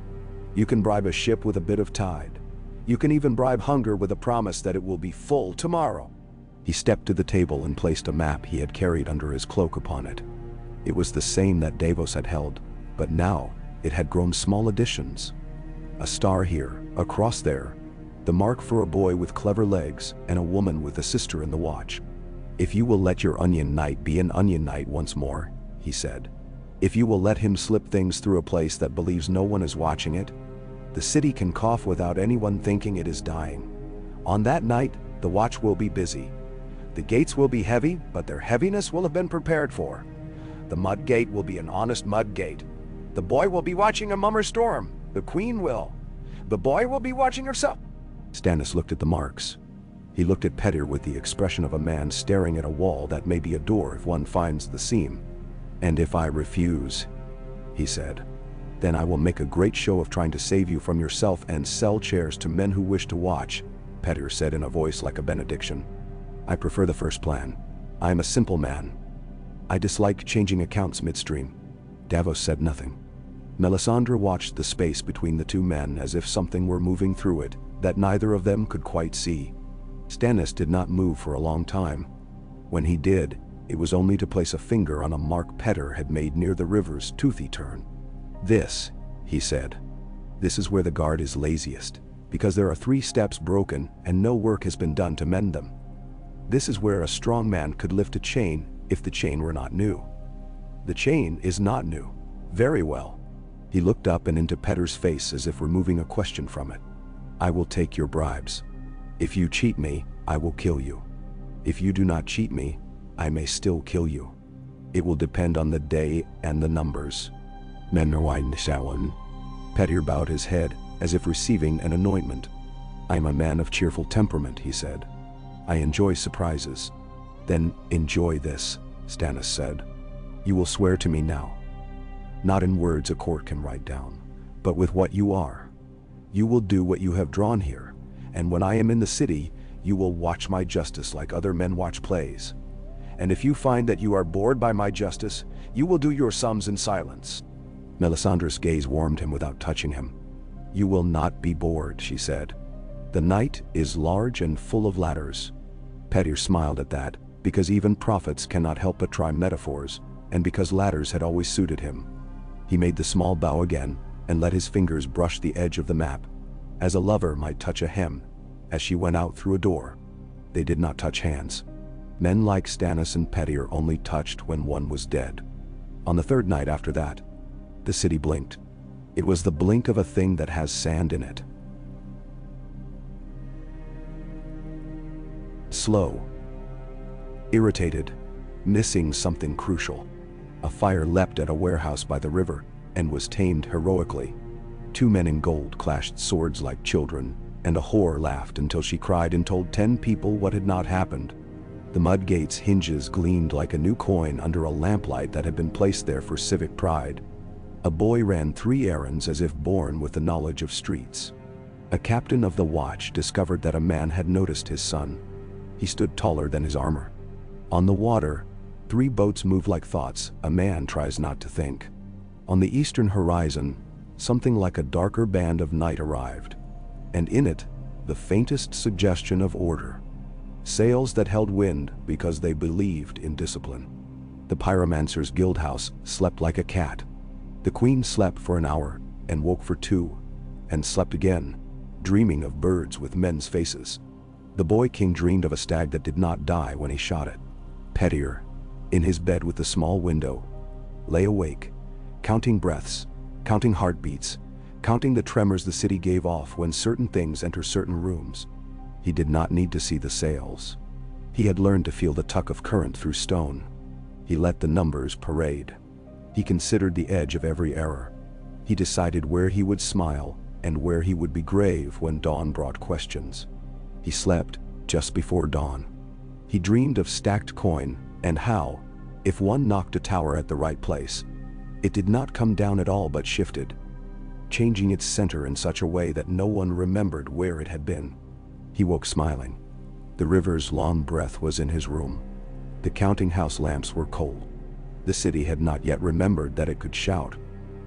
You can bribe a ship with a bit of tide. You can even bribe hunger with a promise that it will be full tomorrow." He stepped to the table and placed a map he had carried under his cloak upon it. It was the same that Davos had held, but now it had grown small additions. A star here, a cross there, the mark for a boy with clever legs and a woman with a sister in the watch. "If you will let your onion knight be an onion knight once more," he said. "If you will let him slip things through a place that believes no one is watching it, the city can cough without anyone thinking it is dying. On that night, the watch will be busy. The gates will be heavy, but their heaviness will have been prepared for. The mud gate will be an honest mud gate. The boy will be watching a mummer storm. The queen will. The boy will be watching herself." Stannis looked at the marks. He looked at Petyr with the expression of a man staring at a wall that may be a door if one finds the seam. "And if I refuse," he said, "then I will make a great show of trying to save you from yourself and sell chairs to men who wish to watch," Petyr said in a voice like a benediction. "I prefer the first plan. I am a simple man. I dislike changing accounts midstream." Davos said nothing. Melisandre watched the space between the two men as if something were moving through it that neither of them could quite see. Stannis did not move for a long time. When he did, it was only to place a finger on a mark Petyr had made near the river's toothy turn. "This," he said. "This is where the guard is laziest, because there are 3 steps broken and no work has been done to mend them. This is where a strong man could lift a chain if the chain were not new. The chain is not new. Very well." He looked up and into Petyr's face as if removing a question from it. "I will take your bribes. If you cheat me, I will kill you. If you do not cheat me, I may still kill you. It will depend on the day and the numbers." Petyr bowed his head as if receiving an anointment. "I am a man of cheerful temperament," he said. "I enjoy surprises." "Then enjoy this," Stannis said. "You will swear to me now. Not in words a court can write down, but with what you are. You will do what you have drawn here, and when I am in the city, you will watch my justice like other men watch plays. And if you find that you are bored by my justice, you will do your sums in silence." Melisandre's gaze warmed him without touching him. "You will not be bored," she said. "The night is large and full of ladders." Petyr smiled at that, because even prophets cannot help but try metaphors, and because ladders had always suited him. He made the small bow again, and let his fingers brush the edge of the map, as a lover might touch a hem, as she went out through a door. They did not touch hands. Men like Stannis and Petyr only touched when one was dead. On the 3rd night after that, the city blinked. It was the blink of a thing that has sand in it. Slow. Irritated. Missing something crucial. A fire leapt at a warehouse by the river, and was tamed heroically. 2 men in gold clashed swords like children, and a whore laughed until she cried and told 10 people what had not happened. The mud gate's hinges gleamed like a new coin under a lamplight that had been placed there for civic pride. A boy ran 3 errands as if born with the knowledge of streets. A captain of the watch discovered that a man had noticed his son. He stood taller than his armor. On the water, 3 boats move like thoughts a man tries not to think. On the eastern horizon, something like a darker band of night arrived, and in it, the faintest suggestion of order. Sails that held wind because they believed in discipline. The pyromancer's guildhouse slept like a cat. The queen slept for an hour, and woke for 2, and slept again, dreaming of birds with men's faces. The boy king dreamed of a stag that did not die when he shot it. Petyr, in his bed with the small window, lay awake, counting breaths, counting heartbeats, counting the tremors the city gave off when certain things enter certain rooms. He did not need to see the sails. He had learned to feel the tuck of current through stone. He let the numbers parade. He considered the edge of every error. He decided where he would smile and where he would be grave when dawn brought questions. He slept just before dawn. He dreamed of stacked coin and how, if one knocked a tower at the right place, it did not come down at all but shifted, changing its center in such a way that no one remembered where it had been. He woke smiling. The river's long breath was in his room. The counting house lamps were cold. The city had not yet remembered that it could shout.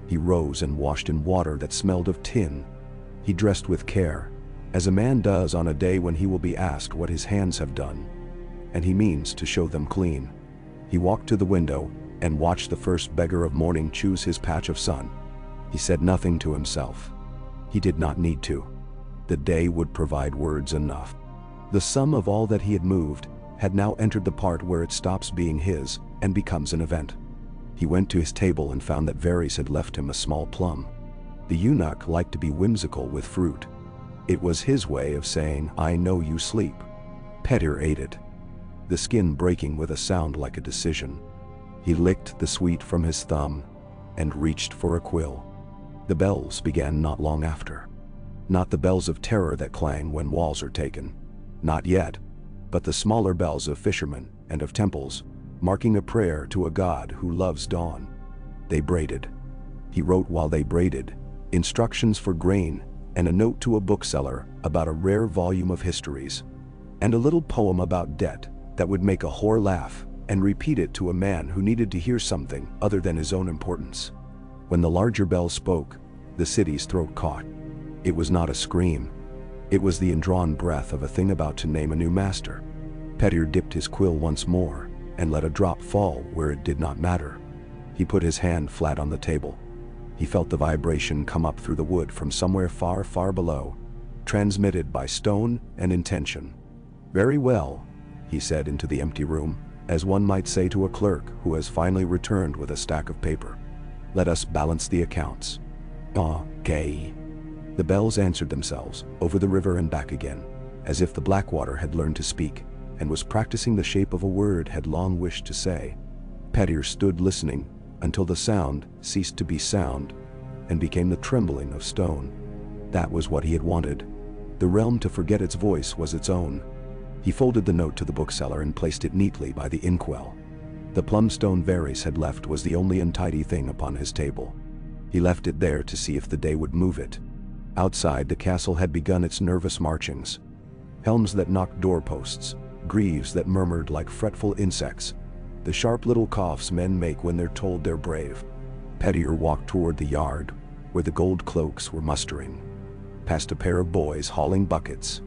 He rose and washed in water that smelled of tin. He dressed with care, as a man does on a day when he will be asked what his hands have done, and he means to show them clean. He walked to the window and watched the first beggar of morning choose his patch of sun. He said nothing to himself. He did not need to. The day would provide words enough. The sum of all that he had moved had now entered the part where it stops being his and becomes an event. He went to his table and found that Varys had left him a small plum. The eunuch liked to be whimsical with fruit. It was his way of saying, "I know you sleep." Petyr ate it, the skin breaking with a sound like a decision. He licked the sweet from his thumb and reached for a quill. The bells began not long after. Not the bells of terror that clang when walls are taken. Not yet, but the smaller bells of fishermen and of temples, marking a prayer to a god who loves dawn. They braided. He wrote while they braided, instructions for grain and a note to a bookseller about a rare volume of histories, and a little poem about debt that would make a whore laugh and repeat it to a man who needed to hear something other than his own importance. When the larger bell spoke, the city's throat caught. It was not a scream. It was the indrawn breath of a thing about to name a new master. Petyr dipped his quill once more and let a drop fall where it did not matter. He put his hand flat on the table. He felt the vibration come up through the wood from somewhere far, far below, transmitted by stone and intention. "Very well," he said into the empty room, as one might say to a clerk who has finally returned with a stack of paper. "Let us balance the accounts." "Okay." The bells answered themselves, over the river and back again, as if the Blackwater had learned to speak, and was practicing the shape of a word had long wished to say. Petyr stood listening until the sound ceased to be sound and became the trembling of stone. That was what he had wanted. The realm to forget its voice was its own. He folded the note to the bookseller and placed it neatly by the inkwell. The plumstone Varys had left was the only untidy thing upon his table. He left it there to see if the day would move it. Outside, the castle had begun its nervous marchings. Helms that knocked doorposts, greaves that murmured like fretful insects, the sharp little coughs men make when they're told they're brave. Petyr walked toward the yard, where the gold cloaks were mustering. Past a pair of boys hauling buckets.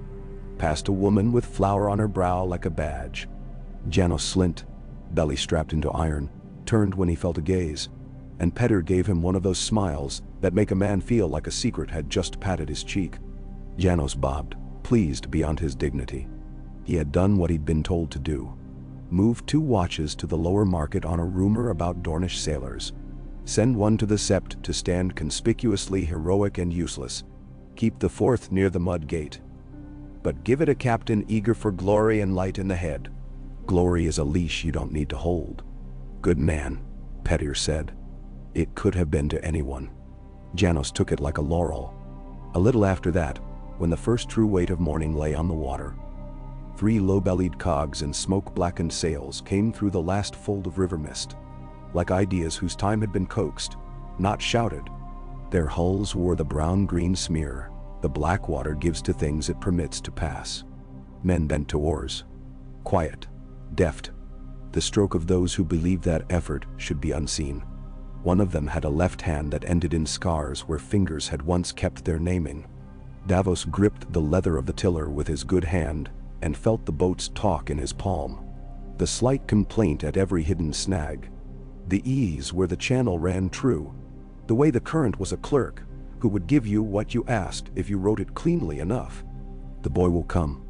Past a woman with flour on her brow like a badge. Janos Slint, belly strapped into iron, turned when he felt a gaze, and Petyr gave him one of those smiles that make a man feel like a secret had just patted his cheek. Janos bobbed, pleased beyond his dignity. He had done what he'd been told to do. Move 2 watches to the lower market on a rumor about Dornish sailors. Send one to the Sept to stand conspicuously heroic and useless. Keep the 4th near the mud gate. But give it a captain eager for glory and light in the head. Glory is a leash you don't need to hold. Good man, Petyr said. It could have been to anyone. Janos took it like a laurel. A little after that, when the first true weight of morning lay on the water, 3 low-bellied cogs and smoke-blackened sails came through the last fold of river mist, like ideas whose time had been coaxed, not shouted. Their hulls wore the brown-green smear the Blackwater gives to things it permits to pass. Men bent to oars. Quiet, deft, the stroke of those who believed that effort should be unseen. One of them had a left hand that ended in scars where fingers had once kept their naming. Davos gripped the leather of the tiller with his good hand and felt the boat's talk in his palm. The slight complaint at every hidden snag. The ease where the channel ran true. The way the current was a clerk who would give you what you asked if you wrote it cleanly enough. "The boy will come,"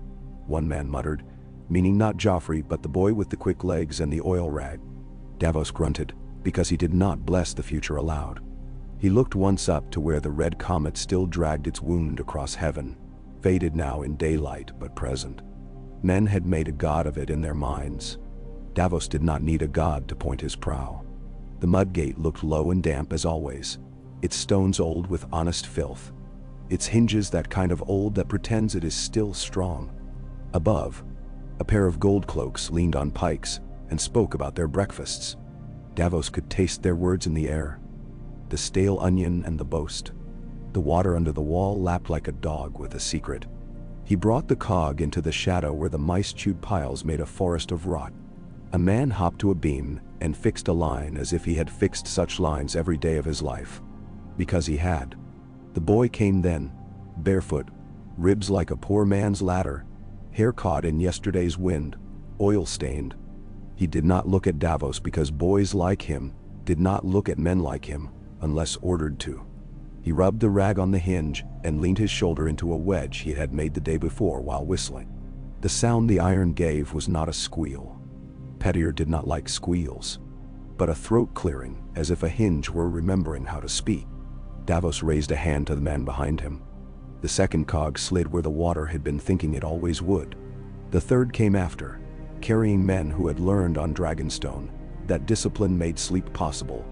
one man muttered, meaning not Joffrey but the boy with the quick legs and the oil rag. Davos grunted, because he did not bless the future aloud. He looked once up to where the red comet still dragged its wound across heaven, faded now in daylight but present. Men had made a god of it in their minds. Davos did not need a god to point his prow. The mud gate looked low and damp as always, its stones old with honest filth, its hinges that kind of old that pretends it is still strong. Above, a pair of gold cloaks leaned on pikes and spoke about their breakfasts. Davos could taste their words in the air. The stale onion and the boast. The water under the wall lapped like a dog with a secret. He brought the cog into the shadow where the mice-chewed piles made a forest of rot. A man hopped to a beam and fixed a line as if he had fixed such lines every day of his life. Because he had. The boy came then, barefoot, ribs like a poor man's ladder, hair caught in yesterday's wind, oil-stained. He did not look at Davos because boys like him did not look at men like him unless ordered to. He rubbed the rag on the hinge and leaned his shoulder into a wedge he had made the day before while whistling. The sound the iron gave was not a squeal. Petyr did not like squeals. but a throat clearing, as if a hinge were remembering how to speak. Davos raised a hand to the man behind him. The second cog slid where the water had been thinking it always would. The third came after, carrying men who had learned on Dragonstone that discipline made sleep possible,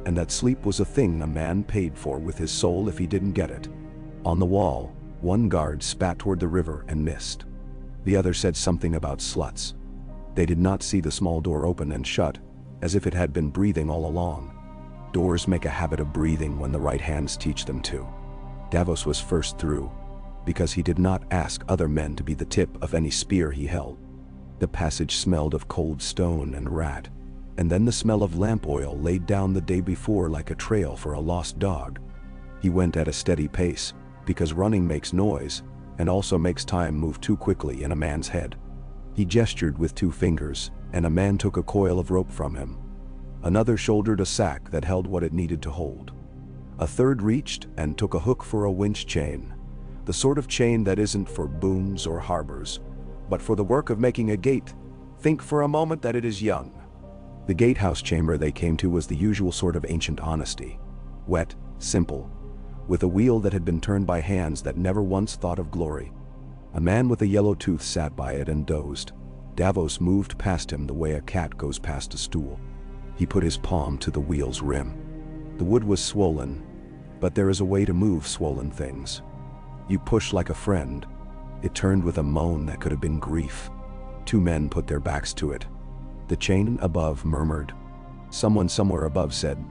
and that sleep was a thing a man paid for with his soul if he didn't get it. On the wall, one guard spat toward the river and missed. The other said something about sluts. They did not see the small door open and shut, as if it had been breathing all along. Doors make a habit of breathing when the right hands teach them to. Davos was first through, because he did not ask other men to be the tip of any spear he held. The passage smelled of cold stone and rat, and then the smell of lamp oil laid down the day before like a trail for a lost dog. He went at a steady pace, because running makes noise, and also makes time move too quickly in a man's head. He gestured with 2 fingers, and a man took a coil of rope from him. Another shouldered a sack that held what it needed to hold. A third reached and took a hook for a winch chain, the sort of chain that isn't for booms or harbors, but for the work of making a gate. Think for a moment that it is young. The gatehouse chamber they came to was the usual sort of ancient honesty. Wet, simple, with a wheel that had been turned by hands that never once thought of glory. A man with a yellow tooth sat by it and dozed. Davos moved past him the way a cat goes past a stool. He put his palm to the wheel's rim. The wood was swollen, but there is a way to move swollen things. You push like a friend. It turned with a moan that could have been grief. 2 men put their backs to it. The chain above murmured. Someone somewhere above said,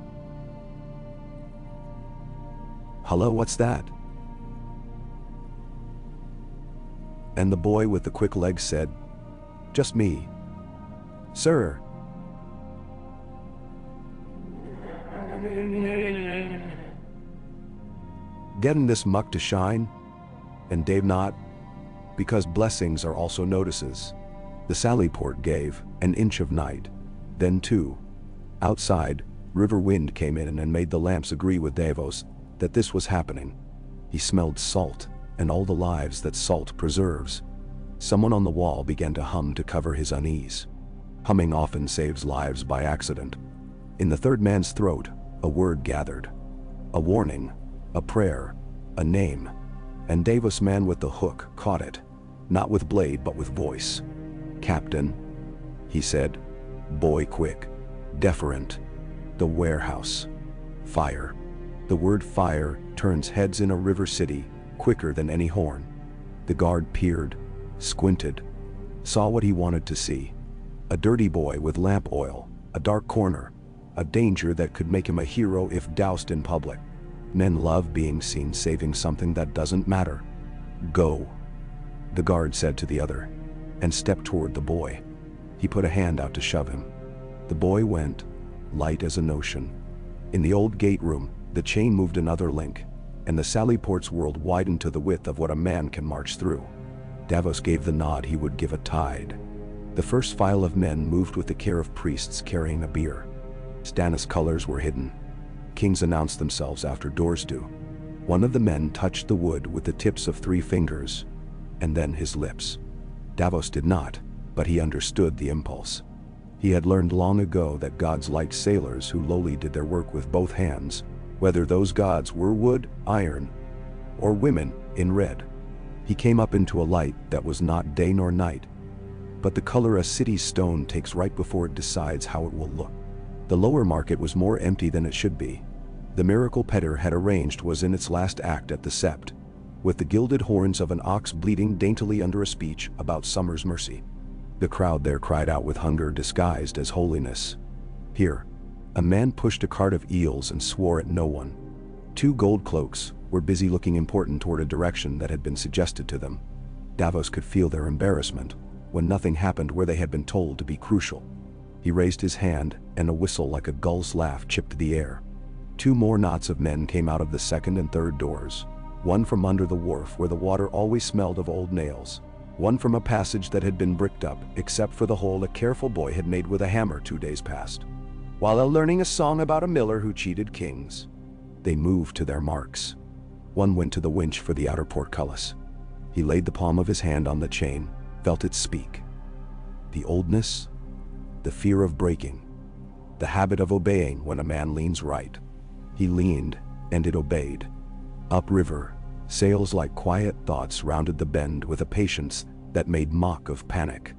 "Hello, what's that?" And the boy with the quick legs said, "Just me, sir." Getting this muck to shine? And Dave not? Because blessings are also notices. The Sallyport gave an inch of night, then 2. Outside, river wind came in and made the lamps agree with Davos that this was happening. He smelled salt and all the lives that salt preserves. Someone on the wall began to hum to cover his unease. Humming often saves lives by accident. In the third man's throat, a word gathered. A warning, a prayer, a name. And Davos man with the hook caught it, not with blade but with voice. "Captain," he said. "Boy quick. Deferent. The warehouse. Fire." The word fire turns heads in a river city quicker than any horn. The guard peered, squinted, saw what he wanted to see. A dirty boy with lamp oil, a dark corner, a danger that could make him a hero if doused in public. Men love being seen saving something that doesn't matter. "Go," the guard said to the other, and stepped toward the boy. He put a hand out to shove him. The boy went, light as a notion. In the old gate room, the chain moved another link, and the Sallyport's world widened to the width of what a man can march through. Davos gave the nod he would give a tide. The first file of men moved with the care of priests carrying a bier. Stannis' colors were hidden. Kings announced themselves after doors do. One of the men touched the wood with the tips of 3 fingers, and then his lips. Davos did not, but he understood the impulse. He had learned long ago that gods liked sailors who lowly did their work with both hands, whether those gods were wood, iron, or women in red. He came up into a light that was not day nor night, but the color a city's stone takes right before it decides how it will look. The lower market was more empty than it should be. The miracle Petter had arranged was in its last act at the sept, with the gilded horns of an ox bleating daintily under a speech about summer's mercy. The crowd there cried out with hunger disguised as holiness. Here, a man pushed a cart of eels and swore at no one. 2 gold cloaks were busy looking important toward a direction that had been suggested to them. Davos could feel their embarrassment when nothing happened where they had been told to be crucial. He raised his hand, and a whistle like a gull's laugh chipped the air. 2 more knots of men came out of the second and third doors, one from under the wharf where the water always smelled of old nails, one from a passage that had been bricked up except for the hole a careful boy had made with a hammer 2 days past, while learning a song about a miller who cheated kings. They moved to their marks. One went to the winch for the outer portcullis. He laid the palm of his hand on the chain, felt it speak. The oldness, the fear of breaking, the habit of obeying when a man leans right. He leaned, and it obeyed. Upriver, sails like quiet thoughts rounded the bend with a patience that made mock of panic.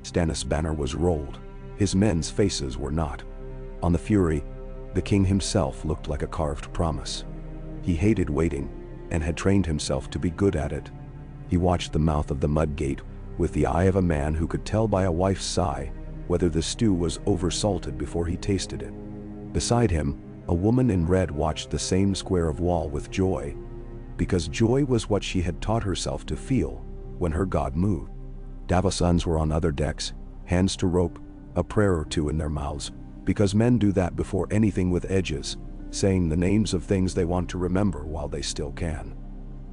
Stannis' banner was rolled. His men's faces were not. On the Fury, the king himself looked like a carved promise. He hated waiting, and had trained himself to be good at it. He watched the mouth of the mud gate with the eye of a man who could tell by a wife's sigh whether the stew was oversalted before he tasted it. Beside him, a woman in red watched the same square of wall with joy, because joy was what she had taught herself to feel when her god moved. Davos' sons were on other decks, hands to rope, a prayer or two in their mouths, because men do that before anything with edges, saying the names of things they want to remember while they still can.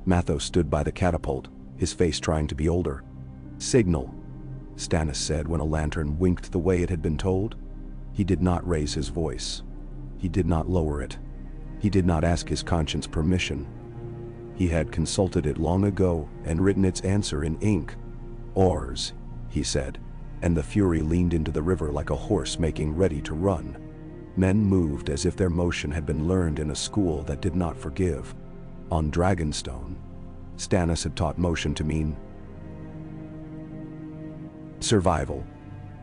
Matho stood by the catapult, his face trying to be older. "Signal," Stannis said when a lantern winked the way it had been told. He did not raise his voice. He did not lower it. He did not ask his conscience permission. He had consulted it long ago and written its answer in ink. "Oars," he said, and the Fury leaned into the river like a horse making ready to run. Men moved as if their motion had been learned in a school that did not forgive. On Dragonstone, Stannis had taught motion to mean survival.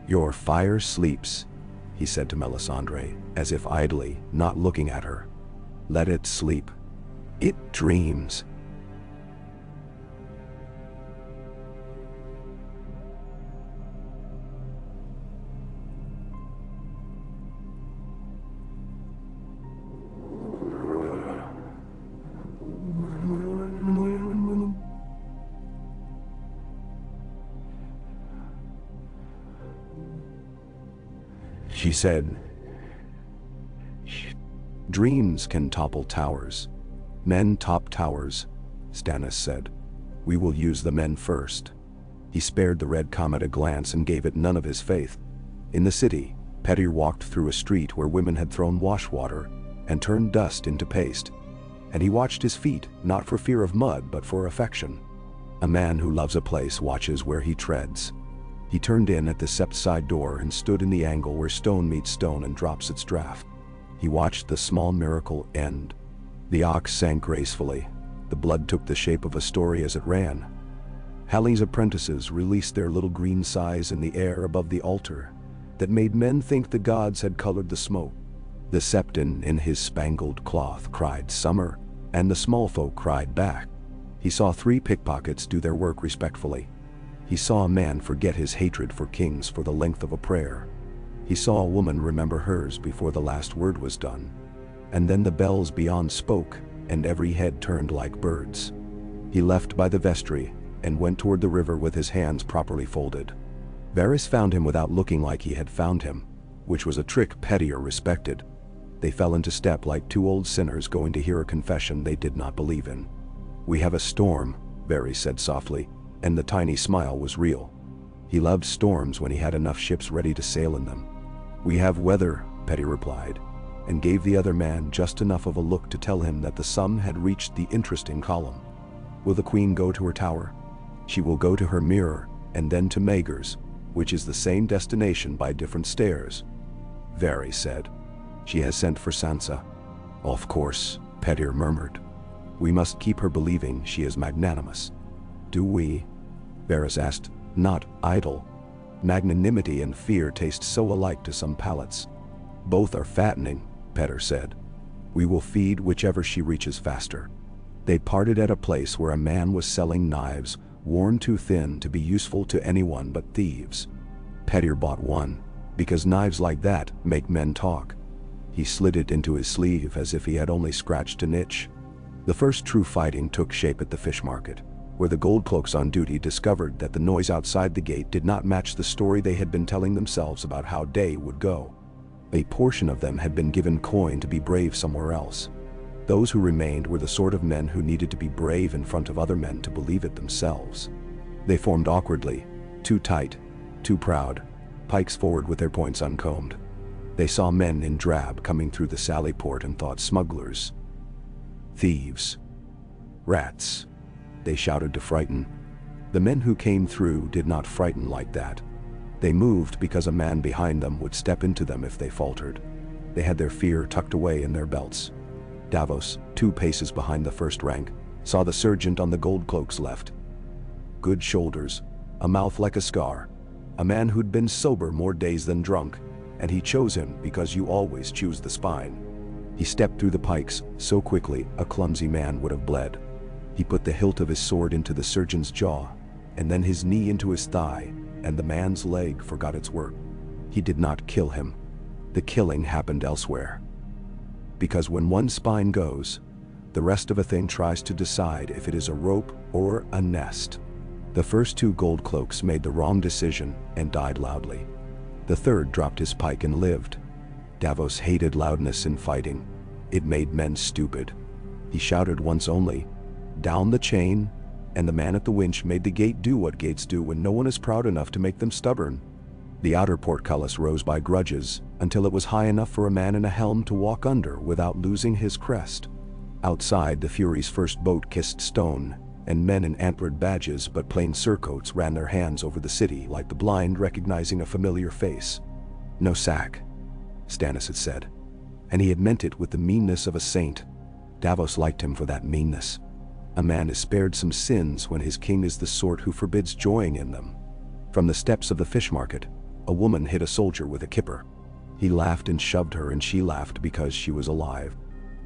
"Your fire sleeps," he said to Melisandre, as if idly, not looking at her. "Let it sleep. It dreams." She said, "Dreams can topple towers. Men top towers," Stannis said. "We will use the men first." He spared the red comet a glance and gave it none of his faith. In the city, Petyr walked through a street where women had thrown wash water and turned dust into paste. And he watched his feet, not for fear of mud, but for affection. A man who loves a place watches where he treads. He turned in at the sept side door and stood in the angle where stone meets stone and drops its draft. He watched the small miracle end. The ox sank gracefully. The blood took the shape of a story as it ran. Halley's apprentices released their little green sighs in the air above the altar that made men think the gods had colored the smoke. The septon in his spangled cloth cried summer, and the small folk cried back. He saw 3 pickpockets do their work respectfully. He saw a man forget his hatred for kings for the length of a prayer. He saw a woman remember hers before the last word was done. And then the bells beyond spoke, and every head turned like birds. He left by the vestry and went toward the river with his hands properly folded. Varys found him without looking like he had found him, which was a trick Petyr respected. They fell into step like 2 old sinners going to hear a confession they did not believe in. "We have a storm," Varys said softly, and the tiny smile was real. He loved storms when he had enough ships ready to sail in them. "We have weather," Petyr replied, and gave the other man just enough of a look to tell him that the sum had reached the interesting column. "Will the queen go to her tower?" "She will go to her mirror, and then to Maegor's, which is the same destination by different stairs," Varys said. "She has sent for Sansa." "Of course," Petyr murmured. "We must keep her believing she is magnanimous." "Do we?" Varys asked, not idle. Magnanimity and fear taste so alike to some palates. "Both are fattening," Petyr said. "We will feed whichever she reaches faster." They parted at a place where a man was selling knives, worn too thin to be useful to anyone but thieves. Petyr bought one, because knives like that make men talk. He slid it into his sleeve as if he had only scratched an itch. The first true fighting took shape at the fish market, where the goldcloaks on duty discovered that the noise outside the gate did not match the story they had been telling themselves about how day would go. A portion of them had been given coin to be brave somewhere else. Those who remained were the sort of men who needed to be brave in front of other men to believe it themselves. They formed awkwardly, too tight, too proud, pikes forward with their points uncombed. They saw men in drab coming through the sally port and thought smugglers. "Thieves. Rats," they shouted to frighten. The men who came through did not frighten like that. They moved because a man behind them would step into them if they faltered. They had their fear tucked away in their belts. Davos, 2 paces behind the first rank, saw the sergeant on the gold cloak's left. Good shoulders, a mouth like a scar, a man who'd been sober more days than drunk, and he chose him because you always choose the spine. He stepped through the pikes so quickly a clumsy man would have bled. He put the hilt of his sword into the surgeon's jaw, and then his knee into his thigh, and the man's leg forgot its work. He did not kill him. The killing happened elsewhere. Because when one spine goes, the rest of a thing tries to decide if it is a rope or a nest. The first 2 gold cloaks made the wrong decision and died loudly. The third dropped his pike and lived. Davos hated loudness in fighting. It made men stupid. He shouted once only, "Down the chain," and the man at the winch made the gate do what gates do when no one is proud enough to make them stubborn. The outer portcullis rose by grudges until it was high enough for a man in a helm to walk under without losing his crest. Outside, the Fury's first boat kissed stone, and men in antlered badges but plain surcoats ran their hands over the city like the blind recognizing a familiar face. "No sack," Stannis had said, and he had meant it with the meanness of a saint. Davos liked him for that meanness. A man is spared some sins when his king is the sort who forbids joying in them. From the steps of the fish market, a woman hit a soldier with a kipper. He laughed and shoved her, and she laughed because she was alive.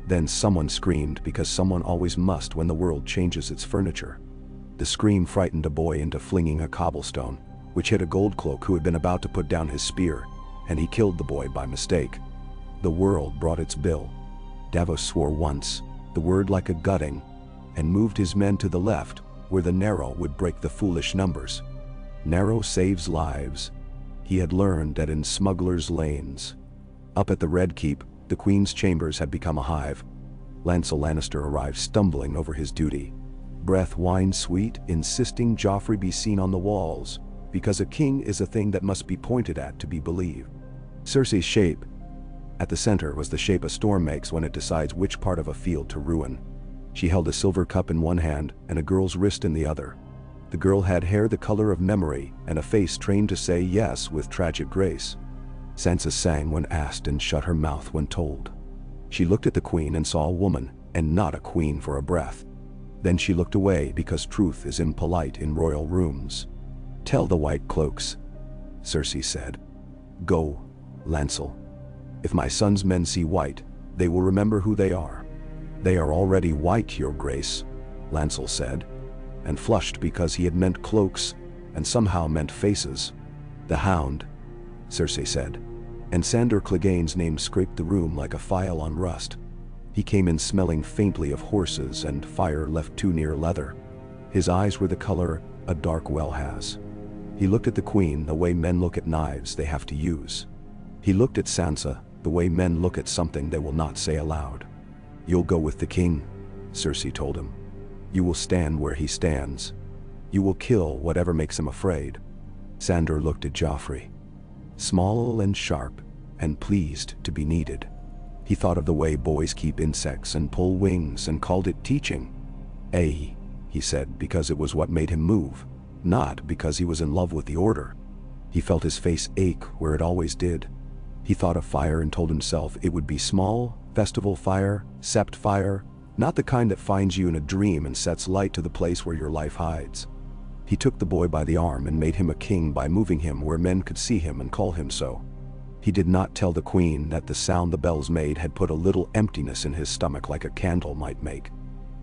Then someone screamed because someone always must when the world changes its furniture. The scream frightened a boy into flinging a cobblestone, which hit a gold cloak who had been about to put down his spear, and he killed the boy by mistake. The world brought its bill. Davos swore once, the word like a gutting, and moved his men to the left, where the narrow would break the foolish numbers. Narrow saves lives. He had learned that in smugglers' lanes. Up at the Red Keep, the Queen's chambers had become a hive. Lancel Lannister arrived stumbling over his duty. Breath wine sweet, insisting Joffrey be seen on the walls, because a king is a thing that must be pointed at to be believed. Cersei's shape. At the center was the shape a storm makes when it decides which part of a field to ruin. She held a silver cup in one hand and a girl's wrist in the other. The girl had hair the color of memory and a face trained to say yes with tragic grace. Sansa sang when asked and shut her mouth when told. She looked at the queen and saw a woman, and not a queen for a breath. Then she looked away because truth is impolite in royal rooms. "Tell the White Cloaks," Cersei said. "Go, Lancel. If my son's men see white, they will remember who they are." "They are already white, your grace," Lancel said, and flushed because he had meant cloaks and somehow meant faces. "The Hound," Cersei said, and Sandor Clegane's name scraped the room like a file on rust. He came in smelling faintly of horses and fire left too near leather. His eyes were the color a dark well has. He looked at the queen the way men look at knives they have to use. He looked at Sansa the way men look at something they will not say aloud. "You'll go with the king," Cersei told him. "You will stand where he stands. You will kill whatever makes him afraid." Sandor looked at Joffrey. Small and sharp, and pleased to be needed. He thought of the way boys keep insects and pull wings and called it teaching. He said, because it was what made him move, not because he was in love with the order. He felt his face ache where it always did. He thought of fire and told himself it would be small, festival fire, sept fire, not the kind that finds you in a dream and sets light to the place where your life hides. He took the boy by the arm and made him a king by moving him where men could see him and call him so. He did not tell the queen that the sound the bells made had put a little emptiness in his stomach like a candle might make.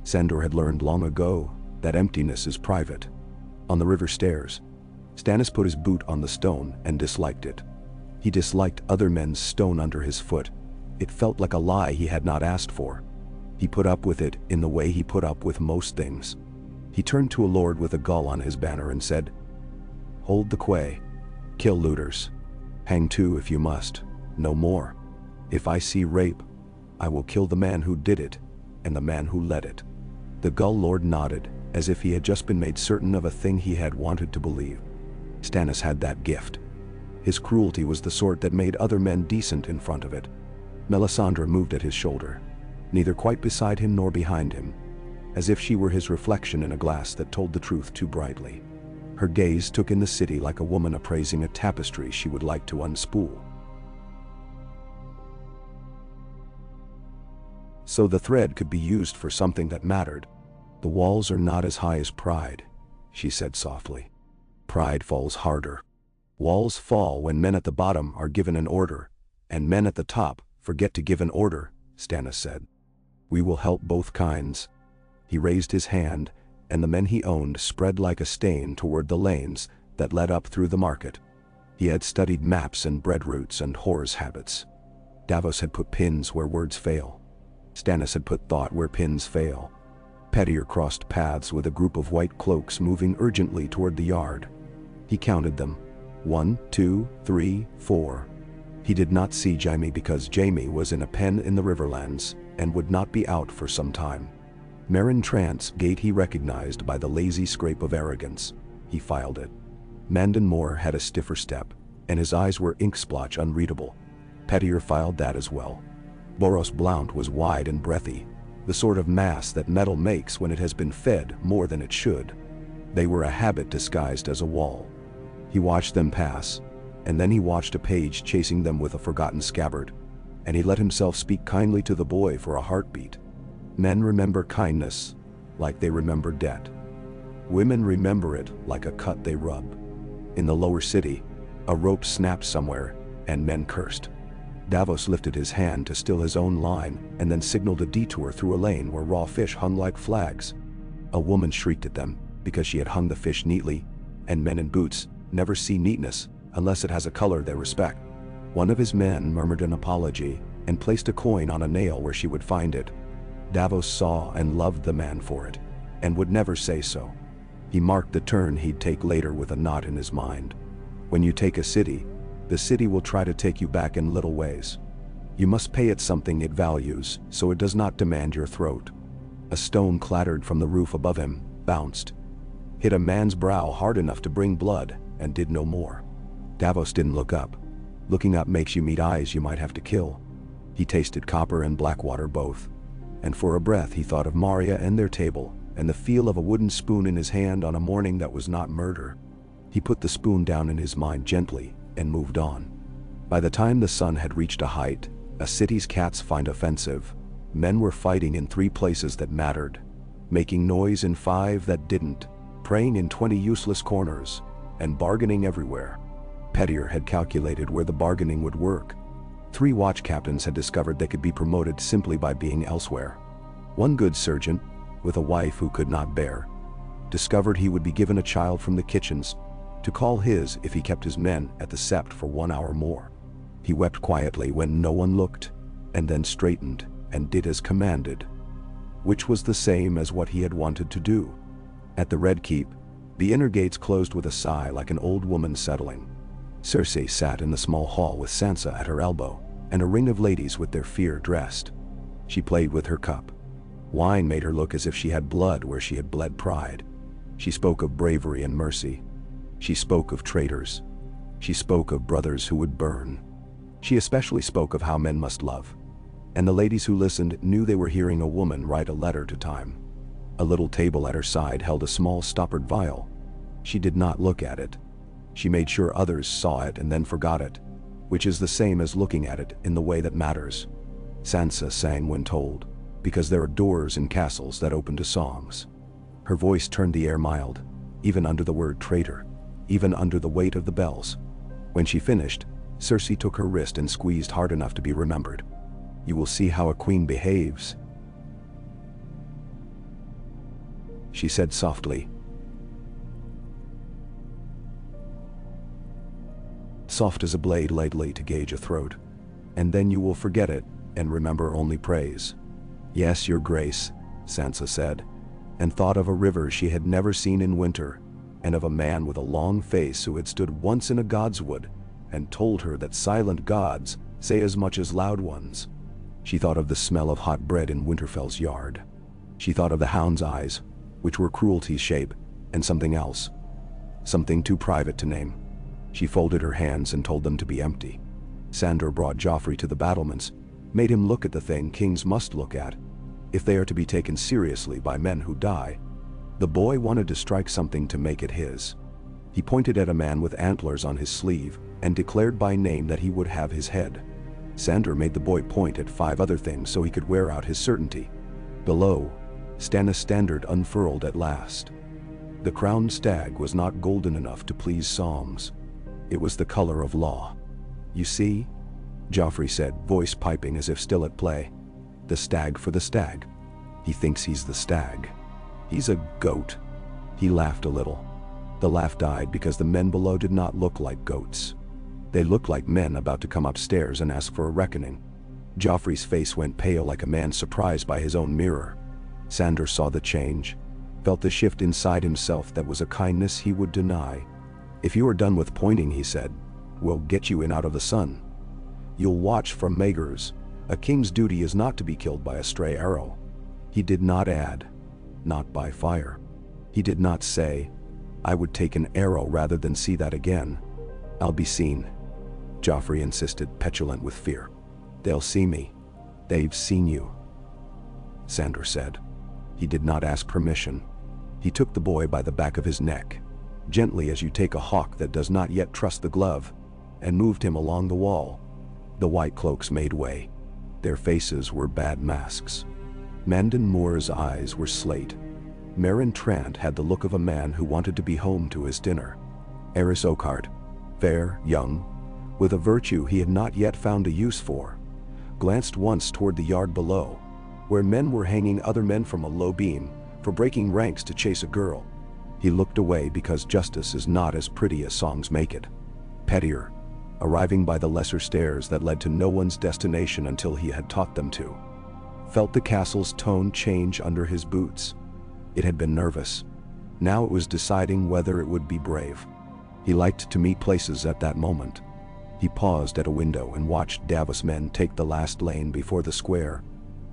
Sandor had learned long ago that emptiness is private. On the river stairs, Stannis put his boot on the stone and disliked it. He disliked other men's stone under his foot. It felt like a lie he had not asked for. He put up with it in the way he put up with most things. He turned to a lord with a gull on his banner and said, "Hold the quay. Kill looters. Hang too if you must. No more. If I see rape, I will kill the man who did it and the man who led it." The gull lord nodded, as if he had just been made certain of a thing he had wanted to believe. Stannis had that gift. His cruelty was the sort that made other men decent in front of it. Melisandre moved at his shoulder, neither quite beside him nor behind him, as if she were his reflection in a glass that told the truth too brightly. Her gaze took in the city like a woman appraising a tapestry she would like to unspool. So the thread could be used for something that mattered. The walls are not as high as pride, she said softly. Pride falls harder. Walls fall when men at the bottom are given an order, and men at the top forget to give an order, Stannis said. We will help both kinds. He raised his hand, and the men he owned spread like a stain toward the lanes that led up through the market. He had studied maps and bread routes and horse habits. Davos had put pins where words fail. Stannis had put thought where pins fail. Pettier crossed paths with a group of white cloaks moving urgently toward the yard. He counted them. 1, 2, 3, 4. He did not see Jaime because Jaime was in a pen in the Riverlands and would not be out for some time. Meryn Trant's gait he recognized by the lazy scrape of arrogance. He filed it. Mandon Moore had a stiffer step, and his eyes were ink-splotch unreadable. Pettier filed that as well. Boros Blount was wide and breathy, the sort of mass that metal makes when it has been fed more than it should. They were a habit disguised as a wall. He watched them pass, and then he watched a page chasing them with a forgotten scabbard, and he let himself speak kindly to the boy for a heartbeat. Men remember kindness like they remember debt. Women remember it like a cut they rub. In the lower city, a rope snapped somewhere, and men cursed. Davos lifted his hand to still his own line and then signaled a detour through a lane where raw fish hung like flags. A woman shrieked at them because she had hung the fish neatly, and men in boots never see neatness unless it has a color they respect. One of his men murmured an apology and placed a coin on a nail where she would find it. Davos saw and loved the man for it, and would never say so. He marked the turn he'd take later with a knot in his mind. When you take a city, the city will try to take you back in little ways. You must pay it something it values, so it does not demand your throat. A stone clattered from the roof above him, bounced, hit a man's brow hard enough to bring blood, and did no more. Davos didn't look up. Looking up makes you meet eyes you might have to kill. He tasted copper and black water both, and for a breath he thought of Maria and their table, and the feel of a wooden spoon in his hand on a morning that was not murder. He put the spoon down in his mind gently, and moved on. By the time the sun had reached a height a city's cats find offensive, men were fighting in 3 places that mattered, making noise in 5 that didn't, praying in 20 useless corners, and bargaining everywhere. Pettier had calculated where the bargaining would work. 3 watch captains had discovered they could be promoted simply by being elsewhere. One good surgeon, with a wife who could not bear, discovered he would be given a child from the kitchens to call his if he kept his men at the sept for 1 hour more. He wept quietly when no one looked, and then straightened and did as commanded, which was the same as what he had wanted to do. At the Red Keep, the inner gates closed with a sigh like an old woman settling. Cersei sat in the small hall with Sansa at her elbow, and a ring of ladies with their fear dressed. She played with her cup. Wine made her look as if she had blood where she had bled pride. She spoke of bravery and mercy. She spoke of traitors. She spoke of brothers who would burn. She especially spoke of how men must love. And the ladies who listened knew they were hearing a woman write a letter to time. A little table at her side held a small stoppered vial. She did not look at it. She made sure others saw it and then forgot it, which is the same as looking at it in the way that matters. Sansa sang when told, because there are doors in castles that open to songs. Her voice turned the air mild, even under the word traitor, even under the weight of the bells. When she finished, Cersei took her wrist and squeezed hard enough to be remembered. You will see how a queen behaves, she said softly. Soft as a blade lightly to gauge a throat. And then you will forget it, and remember only praise. Yes, your grace, Sansa said, and thought of a river she had never seen in winter, and of a man with a long face who had stood once in a godswood, and told her that silent gods say as much as loud ones. She thought of the smell of hot bread in Winterfell's yard. She thought of the hound's eyes, which were cruelty's shape, and something else, something too private to name. She folded her hands and told them to be empty. Sandor brought Joffrey to the battlements, made him look at the thing kings must look at, if they are to be taken seriously by men who die. The boy wanted to strike something to make it his. He pointed at a man with antlers on his sleeve and declared by name that he would have his head. Sandor made the boy point at 5 other things so he could wear out his certainty. Below, Stannis' standard unfurled at last. The crowned stag was not golden enough to please Psalms. It was the color of law. "You see?" Joffrey said, voice piping as if still at play. "The stag for the stag. He thinks he's the stag. He's a goat." He laughed a little. The laugh died because the men below did not look like goats. They looked like men about to come upstairs and ask for a reckoning. Joffrey's face went pale like a man surprised by his own mirror. Sandor saw the change, felt the shift inside himself that was a kindness he would deny. "If you are done with pointing," he said, "we'll get you in out of the sun. You'll watch from Maegor's. A king's duty is not to be killed by a stray arrow." He did not add, "not by fire." He did not say, "I would take an arrow rather than see that again." "I'll be seen," Joffrey insisted, petulant with fear. "They'll see me. They've seen you," Sandor said. He did not ask permission. He took the boy by the back of his neck, gently as you take a hawk that does not yet trust the glove, and moved him along the wall. The white cloaks made way. Their faces were bad masks. Mandon Moore's eyes were slate. Meryn Trant had the look of a man who wanted to be home to his dinner. Eris Oakheart, fair, young, with a virtue he had not yet found a use for, glanced once toward the yard below, where men were hanging other men from a low beam for breaking ranks to chase a girl. He looked away because justice is not as pretty as songs make it. Pettier, arriving by the lesser stairs that led to no one's destination until he had taught them to, felt the castle's tone change under his boots. It had been nervous. Now it was deciding whether it would be brave. He liked to meet places at that moment. He paused at a window and watched Davos men take the last lane before the square,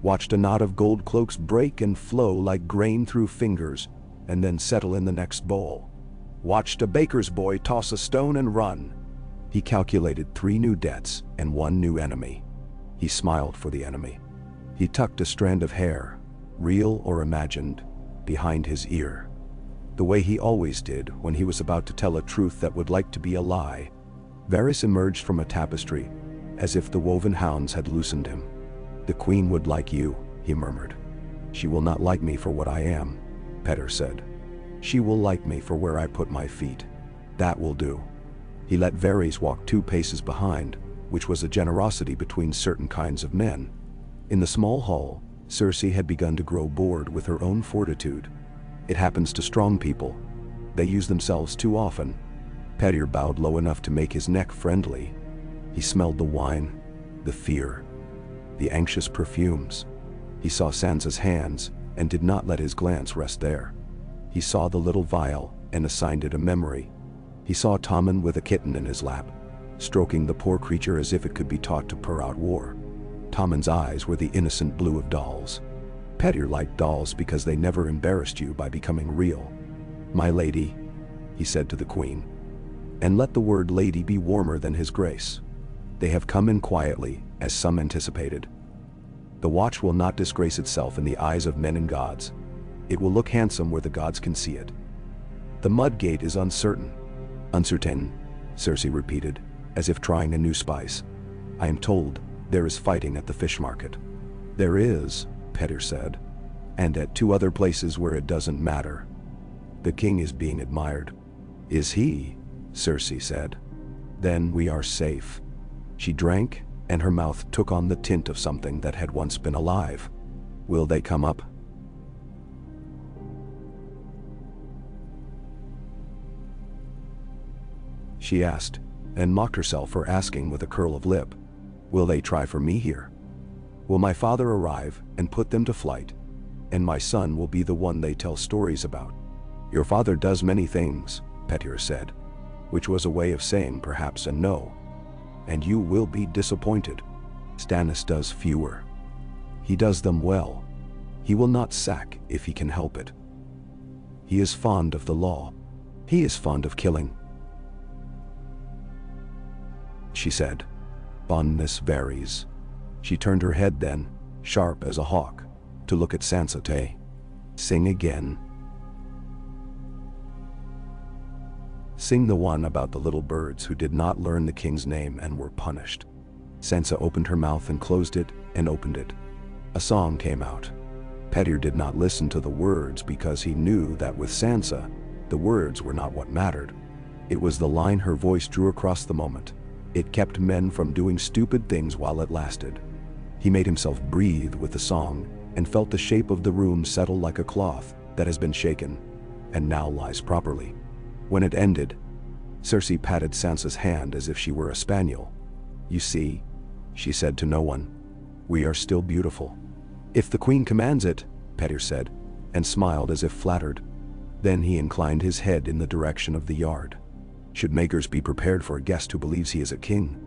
watched a knot of gold cloaks break and flow like grain through fingers, and then settle in the next bowl. Watched a baker's boy toss a stone and run. He calculated 3 new debts and 1 new enemy. He smiled for the enemy. He tucked a strand of hair, real or imagined, behind his ear, the way he always did when he was about to tell a truth that would like to be a lie. Varys emerged from a tapestry, as if the woven hounds had loosened him. "The queen would like you," he murmured. "She will not like me for what I am," Petter said. "She will like me for where I put my feet. That will do." He let Varys walk 2 paces behind, which was a generosity between certain kinds of men. In the small hall, Cersei had begun to grow bored with her own fortitude. It happens to strong people. They use themselves too often. Pettier bowed low enough to make his neck friendly. He smelled the wine, the fear, the anxious perfumes. He saw Sansa's hands and did not let his glance rest there. He saw the little vial and assigned it a memory. He saw Tommen with a kitten in his lap, stroking the poor creature as if it could be taught to purr out war. Tommen's eyes were the innocent blue of dolls. Pettier liked dolls because they never embarrassed you by becoming real. "My lady," he said to the queen, and let the word lady be warmer than his grace. "They have come in quietly, as some anticipated. The watch will not disgrace itself in the eyes of men and gods. It will look handsome where the gods can see it. The Mudgate is uncertain." "Uncertain," Cersei repeated, as if trying a new spice. "I am told there is fighting at the fish market." "There is," Pettier said, "and at 2 other places where it doesn't matter. The king is being admired." "Is he?" Cersei said. "Then we are safe." She drank, and her mouth took on the tint of something that had once been alive. "Will they come up?" she asked, and mocked herself for asking with a curl of lip. "Will they try for me here? Will my father arrive and put them to flight, and my son will be the one they tell stories about?" "Your father does many things," Pettier said, which was a way of saying perhaps and no. "And you will be disappointed. Stannis does fewer. He does them well. He will not sack if he can help it. He is fond of the law. He is fond of killing," she said. "Fondness varies." She turned her head then, sharp as a hawk, to look at Sansa Tay. "Sing again." Sing the one about the little birds who did not learn the king's name and were punished. Sansa opened her mouth and closed it and opened it. A song came out. Petyr did not listen to the words because he knew that with Sansa, the words were not what mattered. It was the line her voice drew across the moment. It kept men from doing stupid things while it lasted. He made himself breathe with the song and felt the shape of the room settle like a cloth that has been shaken and now lies properly. When it ended, Cersei patted Sansa's hand as if she were a spaniel. "You see," she said to no one, "we are still beautiful." "If the queen commands it," Petyr said, and smiled as if flattered. Then he inclined his head in the direction of the yard. Should Makers be prepared for a guest who believes he is a king?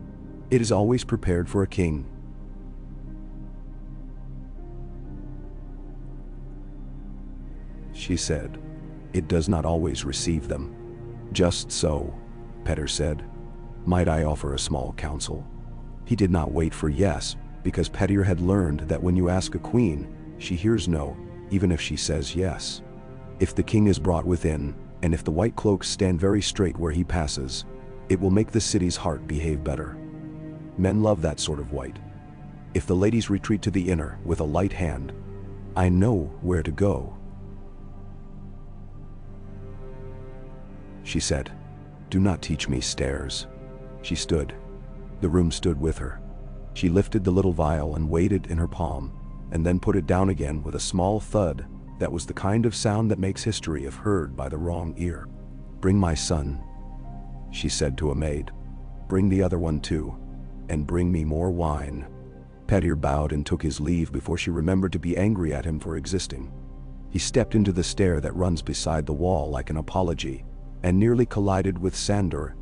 It is always prepared for a king. She said, "It does not always receive them." "Just so," Petyr said. "Might I offer a small counsel?" He did not wait for yes, because Petyr had learned that when you ask a queen, she hears no, even if she says yes. If the king is brought within, and if the white cloaks stand very straight where he passes, it will make the city's heart behave better. Men love that sort of white. If the ladies retreat to the inner with a light hand, I know where to go. She said, "Do not teach me stairs." She stood. The room stood with her. She lifted the little vial and weighed it in her palm, and then put it down again with a small thud that was the kind of sound that makes history if heard by the wrong ear. "Bring my son," she said to a maid. "Bring the other one too, and bring me more wine." Petyr bowed and took his leave before she remembered to be angry at him for existing. He stepped into the stair that runs beside the wall like an apology, and nearly collided with Sandor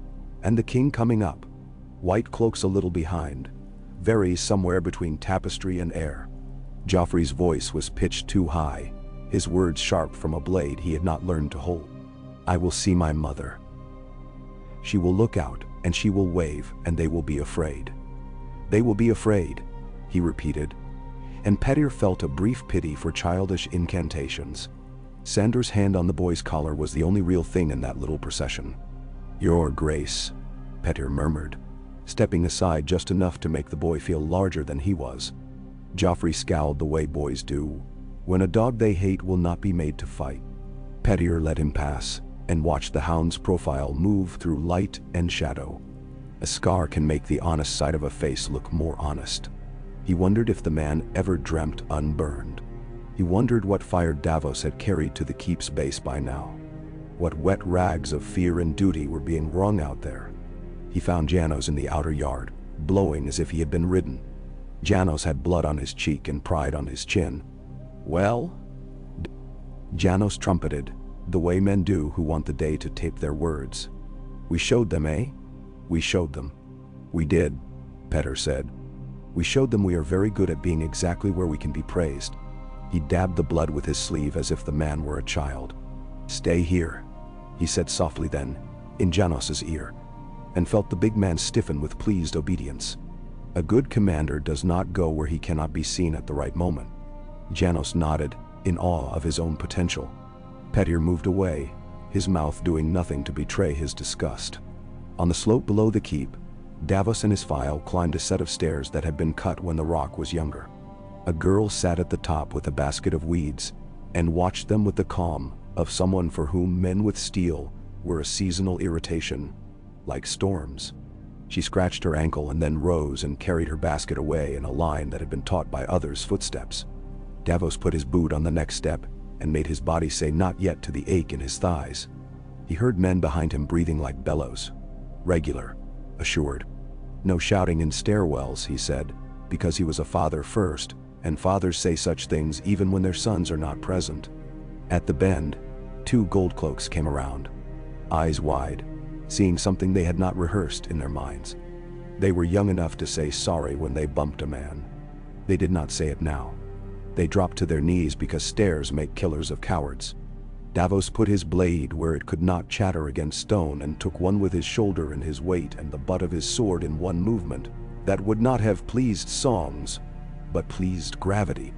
and the king coming up, white cloaks a little behind, very somewhere between tapestry and air. Joffrey's voice was pitched too high, his words sharp from a blade he had not learned to hold. "I will see my mother. She will look out, and she will wave, and they will be afraid. They will be afraid," he repeated, and Petyr felt a brief pity for childish incantations. Sandor's hand on the boy's collar was the only real thing in that little procession. "Your Grace," Petyr murmured, stepping aside just enough to make the boy feel larger than he was. Joffrey scowled the way boys do, when a dog they hate will not be made to fight. Petyr let him pass, and watched the hound's profile move through light and shadow. A scar can make the honest side of a face look more honest. He wondered if the man ever dreamt unburned. He wondered what fire Davos had carried to the keep's base by now. What wet rags of fear and duty were being wrung out there. He found Janos in the outer yard, blowing as if he had been ridden. Janos had blood on his cheek and pride on his chin. "Well?" Janos trumpeted, the way men do who want the day to tape their words. "We showed them, eh?" "We showed them." "We did," Petyr said. "We showed them we are very good at being exactly where we can be praised." He dabbed the blood with his sleeve as if the man were a child. "Stay here," he said softly then, in Janos's ear, and felt the big man stiffen with pleased obedience. A good commander does not go where he cannot be seen at the right moment. Janos nodded, in awe of his own potential. Petyr moved away, his mouth doing nothing to betray his disgust. On the slope below the keep, Davos and his file climbed a set of stairs that had been cut when the rock was younger. A girl sat at the top with a basket of weeds, and watched them with the calm of someone for whom men with steel were a seasonal irritation, like storms. She scratched her ankle and then rose and carried her basket away in a line that had been taught by others' footsteps. Davos put his boot on the next step and made his body say not yet to the ache in his thighs. He heard men behind him breathing like bellows. Regular, assured. No shouting in stairwells, he said, because he was a father first, and fathers say such things even when their sons are not present. At the bend, two goldcloaks came around, eyes wide, seeing something they had not rehearsed in their minds. They were young enough to say sorry when they bumped a man. They did not say it now. They dropped to their knees because stairs make killers of cowards. Davos put his blade where it could not chatter against stone and took one with his shoulder and his weight and the butt of his sword in one movement that would not have pleased songs, but pleased gravity.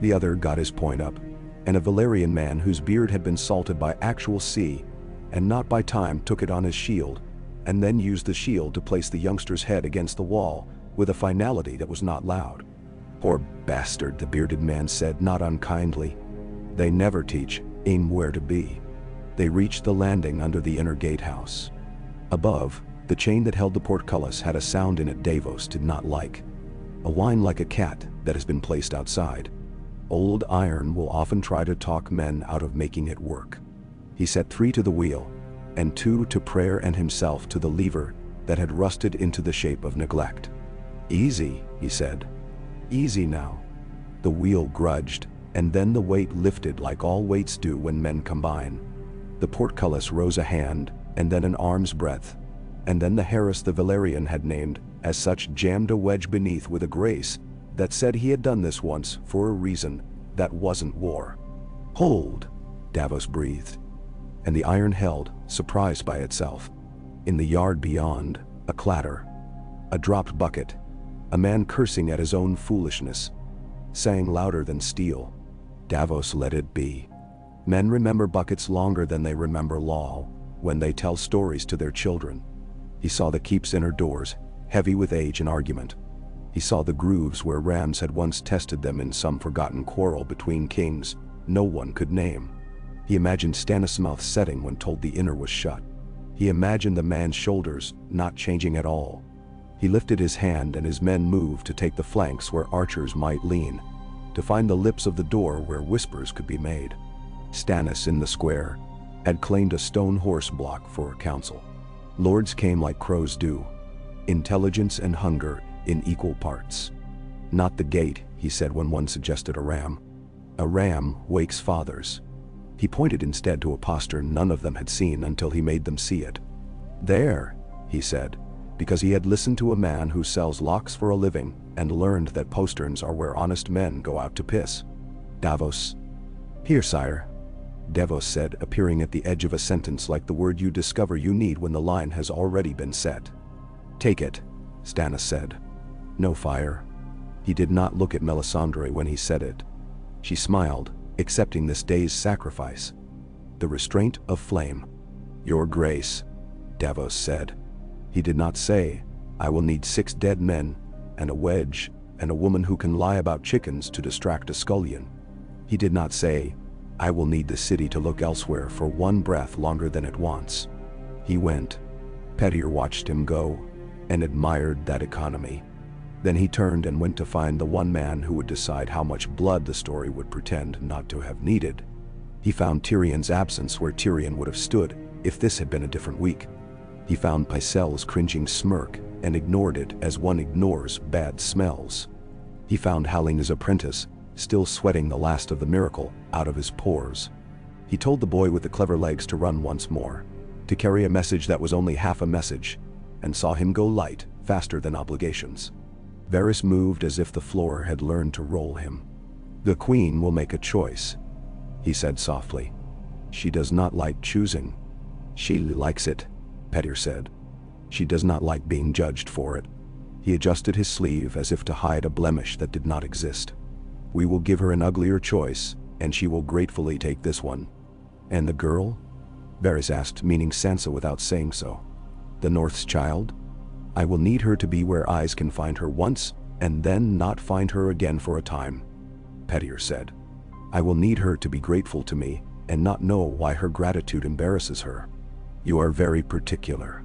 The other got his point up, and a Valyrian man whose beard had been salted by actual sea and not by time took it on his shield, and then used the shield to place the youngster's head against the wall, with a finality that was not loud. "Poor bastard," the bearded man said, not unkindly. "They never teach him where to be." They reached the landing under the inner gatehouse. Above, the chain that held the portcullis had a sound in it Davos did not like. A whine like a cat that has been placed outside. Old iron will often try to talk men out of making it work. He set 3 to the wheel, and 2 to prayer and himself to the lever that had rusted into the shape of neglect. "Easy," he said. "Easy now." The wheel grudged, and then the weight lifted like all weights do when men combine. The portcullis rose a hand, and then an arm's breadth, and then the Harris the Valerian had named as such jammed a wedge beneath with a grace that said he had done this once for a reason that wasn't war. "Hold," Davos breathed. And the iron held, surprised by itself. In the yard beyond, a clatter. A dropped bucket. A man cursing at his own foolishness. Sang louder than steel. Davos let it be. Men remember buckets longer than they remember law, when they tell stories to their children. He saw the keep's inner doors, heavy with age and argument. He saw the grooves where rams had once tested them in some forgotten quarrel between kings no one could name. He imagined Stannis' mouth setting when told the inner was shut. He imagined the man's shoulders not changing at all. He lifted his hand and his men moved to take the flanks where archers might lean, to find the lips of the door where whispers could be made. Stannis in the square had claimed a stone horse block for a council. Lords came like crows do, intelligence and hunger in equal parts. "Not the gate," he said when one suggested a ram. "A ram wakes fathers." He pointed instead to a postern none of them had seen until he made them see it. "There," he said, because he had listened to a man who sells locks for a living and learned that posterns are where honest men go out to piss. Davos. "Here, sire," Davos said, appearing at the edge of a sentence like the word you discover you need when the line has already been set. "Take it," Stannis said. "No fire." He did not look at Melisandre when he said it. She smiled, accepting this day's sacrifice. The restraint of flame. "Your grace," Davos said. He did not say, "I will need 6 dead men, and a wedge, and a woman who can lie about chickens to distract a scullion." He did not say, "I will need the city to look elsewhere for 1 breath longer than it wants." He went. Petyr watched him go, and admired that economy. Then he turned and went to find the one man who would decide how much blood the story would pretend not to have needed. He found Tyrion's absence where Tyrion would have stood if this had been a different week. He found Pycelle's cringing smirk and ignored it as one ignores bad smells. He found Helena's apprentice, still sweating the last of the miracle out of his pores. He told the boy with the clever legs to run once more, to carry a message that was only half a message, and saw him go light, faster than obligations. Varys moved as if the floor had learned to roll him. "The queen will make a choice," he said softly. "She does not like choosing." "She likes it," Petyr said. "She does not like being judged for it." He adjusted his sleeve as if to hide a blemish that did not exist. "We will give her an uglier choice, and she will gratefully take this one." "And the girl?" Varys asked, meaning Sansa without saying so. "The North's child? I will need her to be where eyes can find her once, and then not find her again for a time," Petyr said. "I will need her to be grateful to me, and not know why her gratitude embarrasses her." "You are very particular,"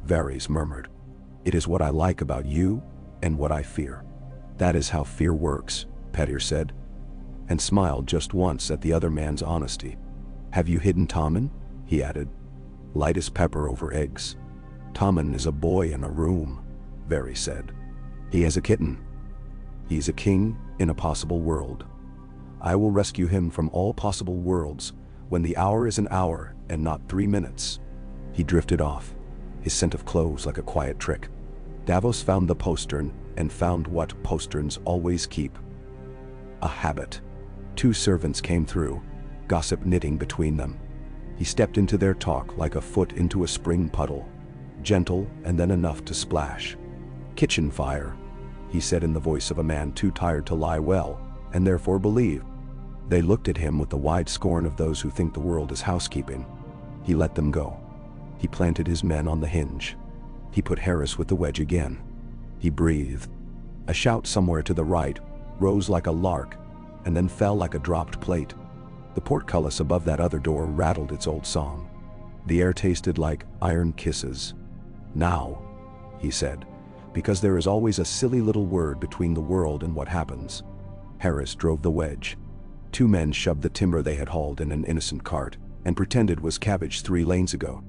Varys murmured. "It is what I like about you, and what I fear." "That is how fear works," Petyr said, and smiled just once at the other man's honesty. "Have you hidden Tommen?" he added. "Light as pepper over eggs." "Tommen is a boy in a room," Varys said. "He has a kitten. He's a king in a possible world. I will rescue him from all possible worlds when the hour is an hour and not 3 minutes." He drifted off, his scent of cloves like a quiet trick. Davos found the postern and found what posterns always keep. A habit. 2 servants came through, gossip knitting between them. He stepped into their talk like a foot into a spring puddle, gentle and then enough to splash. "Kitchen fire," he said in the voice of a man too tired to lie well, and therefore believe. They looked at him with the wide scorn of those who think the world is housekeeping. He let them go. He planted his men on the hinge. He put Harris with the wedge again. He breathed. A shout somewhere to the right rose like a lark and then fell like a dropped plate. The portcullis above that other door rattled its old song. The air tasted like iron kisses. "Now," he said, "because there is always a silly little word between the world and what happens." Harris drove the wedge. 2 men shoved the timber they had hauled in an innocent cart and pretended was cabbage 3 lanes ago.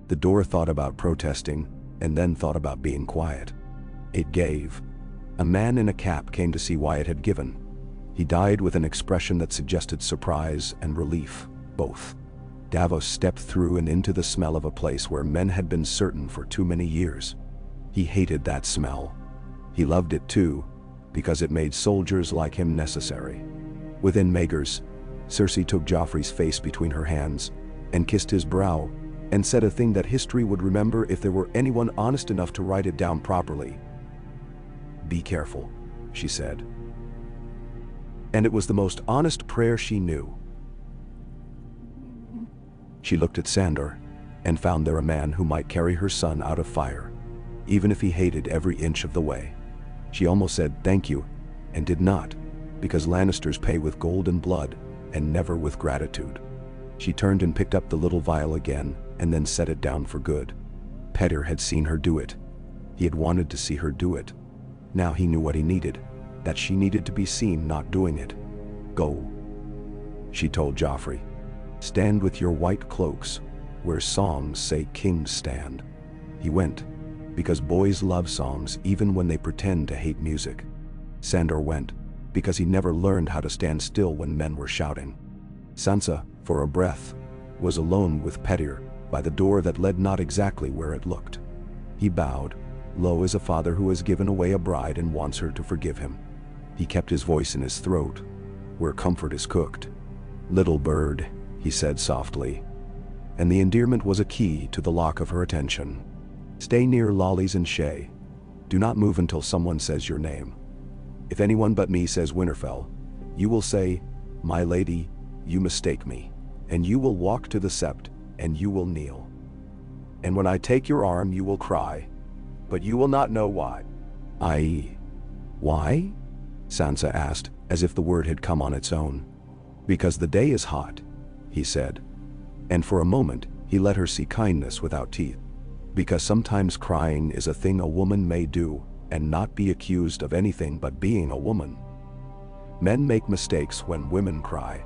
The door thought about protesting and then thought about being quiet. It gave. A man in a cap came to see why it had given. He died with an expression that suggested surprise and relief, both. Davos stepped through and into the smell of a place where men had been certain for too many years. He hated that smell. He loved it too, because it made soldiers like him necessary. Within Maegor's, Cersei took Joffrey's face between her hands and kissed his brow and said a thing that history would remember if there were anyone honest enough to write it down properly. "Be careful," she said. And it was the most honest prayer she knew. She looked at Sandor and found there a man who might carry her son out of fire, even if he hated every inch of the way. She almost said thank you, and did not, because Lannisters pay with gold and blood, and never with gratitude. She turned and picked up the little vial again, and then set it down for good. Petyr had seen her do it. He had wanted to see her do it. Now he knew what he needed, that she needed to be seen not doing it. "Go," she told Joffrey. "Stand with your white cloaks, where songs say kings stand." He went, because boys love songs even when they pretend to hate music. Sandor went, because he never learned how to stand still when men were shouting. Sansa, for a breath, was alone with Petyr by the door that led not exactly where it looked. He bowed, low as a father who has given away a bride and wants her to forgive him. He kept his voice in his throat, where comfort is cooked. "Little bird," he said softly, and the endearment was a key to the lock of her attention. "Stay near Lollies and Shay. Do not move until someone says your name. If anyone but me says Winterfell, you will say, 'My lady, you mistake me,' and you will walk to the sept, and you will kneel. And when I take your arm you will cry, but you will not know why." "I... why?" Sansa asked, as if the word had come on its own. "Because the day is hot," he said. And for a moment, he let her see kindness without teeth. "Because sometimes crying is a thing a woman may do, and not be accused of anything but being a woman. Men make mistakes when women cry."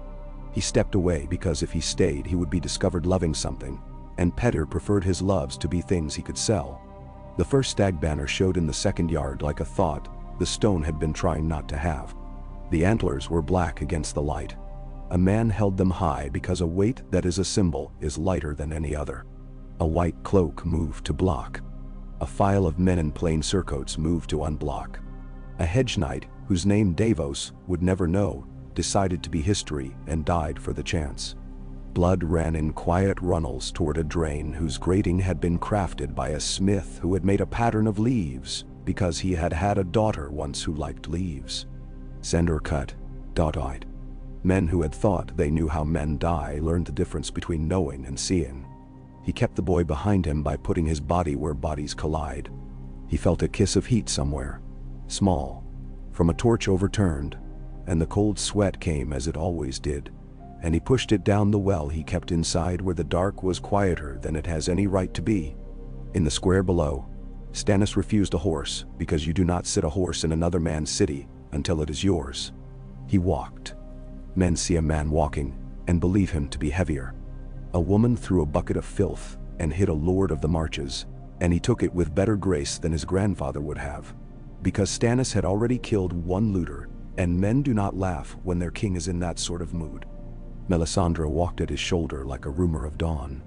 He stepped away because if he stayed he would be discovered loving something, and Petyr preferred his loves to be things he could sell. The first stag banner showed in the second yard like a thought the stone had been trying not to have. The antlers were black against the light. A man held them high because a weight that is a symbol is lighter than any other. A white cloak moved to block. A file of men in plain surcoats moved to unblock. A hedge knight, whose name Davos would never know, decided to be history and died for the chance. Blood ran in quiet runnels toward a drain whose grating had been crafted by a smith who had made a pattern of leaves because he had had a daughter once who liked leaves. Sandor cut, dot-eyed. Men who had thought they knew how men die learned the difference between knowing and seeing. He kept the boy behind him by putting his body where bodies collide. He felt a kiss of heat somewhere, small, from a torch overturned, and the cold sweat came as it always did, and he pushed it down the well he kept inside where the dark was quieter than it has any right to be. In the square below, Stannis refused a horse because you do not sit a horse in another man's city until it is yours. He walked. Men see a man walking and believe him to be heavier. A woman threw a bucket of filth and hit a lord of the marches, and he took it with better grace than his grandfather would have, because Stannis had already killed one looter, and men do not laugh when their king is in that sort of mood. Melisandre walked at his shoulder like a rumor of dawn.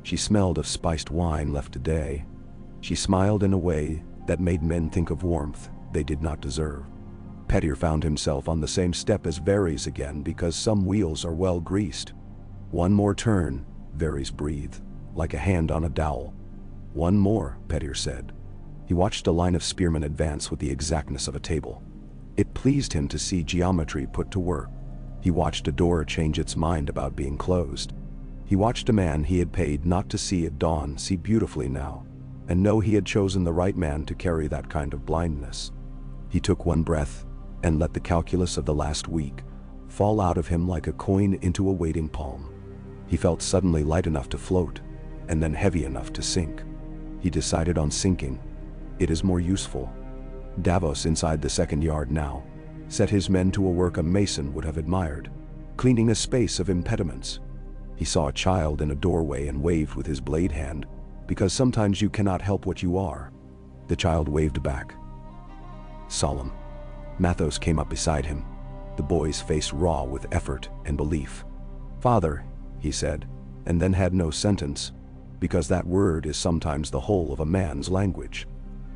She smelled of spiced wine left today. She smiled in a way that made men think of warmth they did not deserve. Petyr found himself on the same step as Varys again because some wheels are well greased. "One more turn," Varys breathed, like a hand on a dowel. "One more," Petyr said. He watched a line of spearmen advance with the exactness of a table. It pleased him to see geometry put to work. He watched a door change its mind about being closed. He watched a man he had paid not to see at dawn see beautifully now, and know he had chosen the right man to carry that kind of blindness. He took one breath and let the calculus of the last week fall out of him like a coin into a waiting palm. He felt suddenly light enough to float, and then heavy enough to sink. He decided on sinking. It is more useful. Davos, inside the second yard now, set his men to a work a mason would have admired, cleaning a space of impediments. He saw a child in a doorway and waved with his blade hand, because sometimes you cannot help what you are. The child waved back. Solemn. Mathos came up beside him, the boy's face raw with effort and belief. "Father," he said, and then had no sentence, because that word is sometimes the whole of a man's language.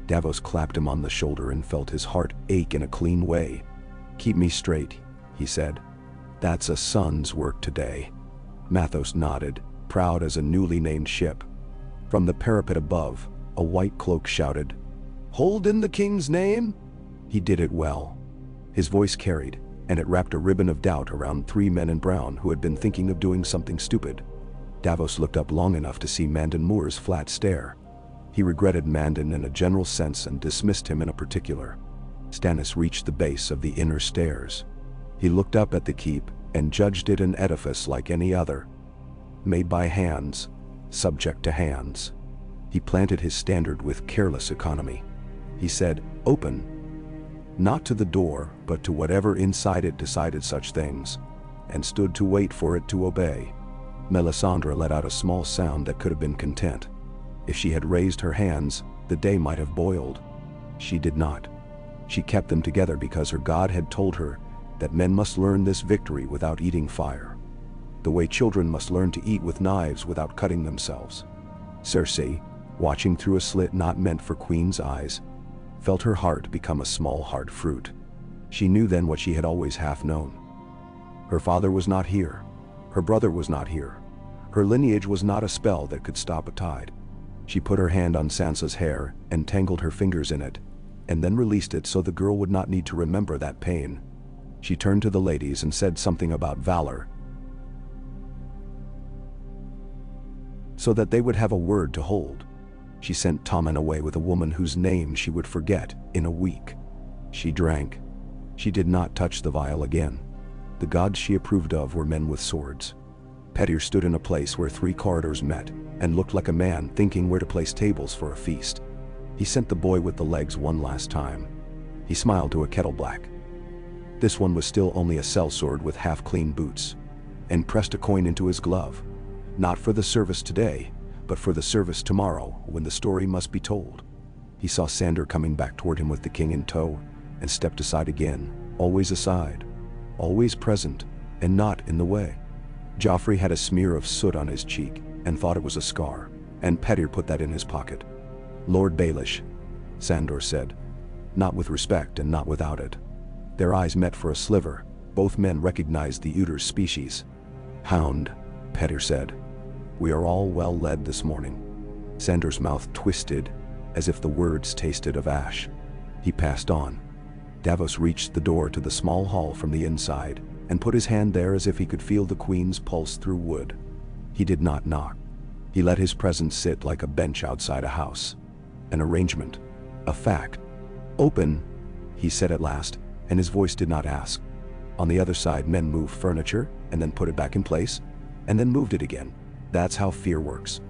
Davos clapped him on the shoulder and felt his heart ache in a clean way. "Keep me straight," he said. "That's a son's work today." Mathos nodded, proud as a newly named ship. From the parapet above, a white cloak shouted, "Hold in the king's name!" He did it well. His voice carried, and it wrapped a ribbon of doubt around three men in brown who had been thinking of doing something stupid. Davos looked up long enough to see Mandon Moore's flat stare. He regretted Mandon in a general sense and dismissed him in a particular. Stannis reached the base of the inner stairs. He looked up at the keep and judged it an edifice like any other, made by hands, subject to hands. He planted his standard with careless economy. He said, "Open." Not to the door, but to whatever inside it decided such things, and stood to wait for it to obey. Melisandre let out a small sound that could have been content. If she had raised her hands, the day might have boiled. She did not. She kept them together because her God had told her that men must learn this victory without eating fire, the way children must learn to eat with knives without cutting themselves. Cersei, watching through a slit not meant for queen's eyes, felt her heart become a small hard fruit. She knew then what she had always half known. Her father was not here. Her brother was not here. Her lineage was not a spell that could stop a tide. She put her hand on Sansa's hair and tangled her fingers in it, and then released it so the girl would not need to remember that pain. She turned to the ladies and said something about valor, so that they would have a word to hold. She sent Tommen away with a woman whose name she would forget in a week. She drank. She did not touch the vial again. The gods she approved of were men with swords. Petyr stood in a place where three corridors met and looked like a man thinking where to place tables for a feast. He sent the boy with the legs one last time. He smiled to a kettle black. This one was still only a sellsword with half-clean boots, and pressed a coin into his glove, not for the service today, but for the service tomorrow when the story must be told. He saw Sandor coming back toward him with the king in tow, and stepped aside again, always aside, always present, and not in the way. Joffrey had a smear of soot on his cheek and thought it was a scar, and Petyr put that in his pocket. "Lord Baelish," Sandor said, not with respect and not without it. Their eyes met for a sliver. Both men recognized the Uter's species. "Hound," Petyr said. "We are all well led this morning." Sandor's mouth twisted, as if the words tasted of ash. He passed on. Davos reached the door to the small hall from the inside, and put his hand there as if he could feel the queen's pulse through wood. He did not knock. He let his presence sit like a bench outside a house. An arrangement. A fact. "Open," he said at last, and his voice did not ask. On the other side, men moved furniture, and then put it back in place, and then moved it again. That's how fear works.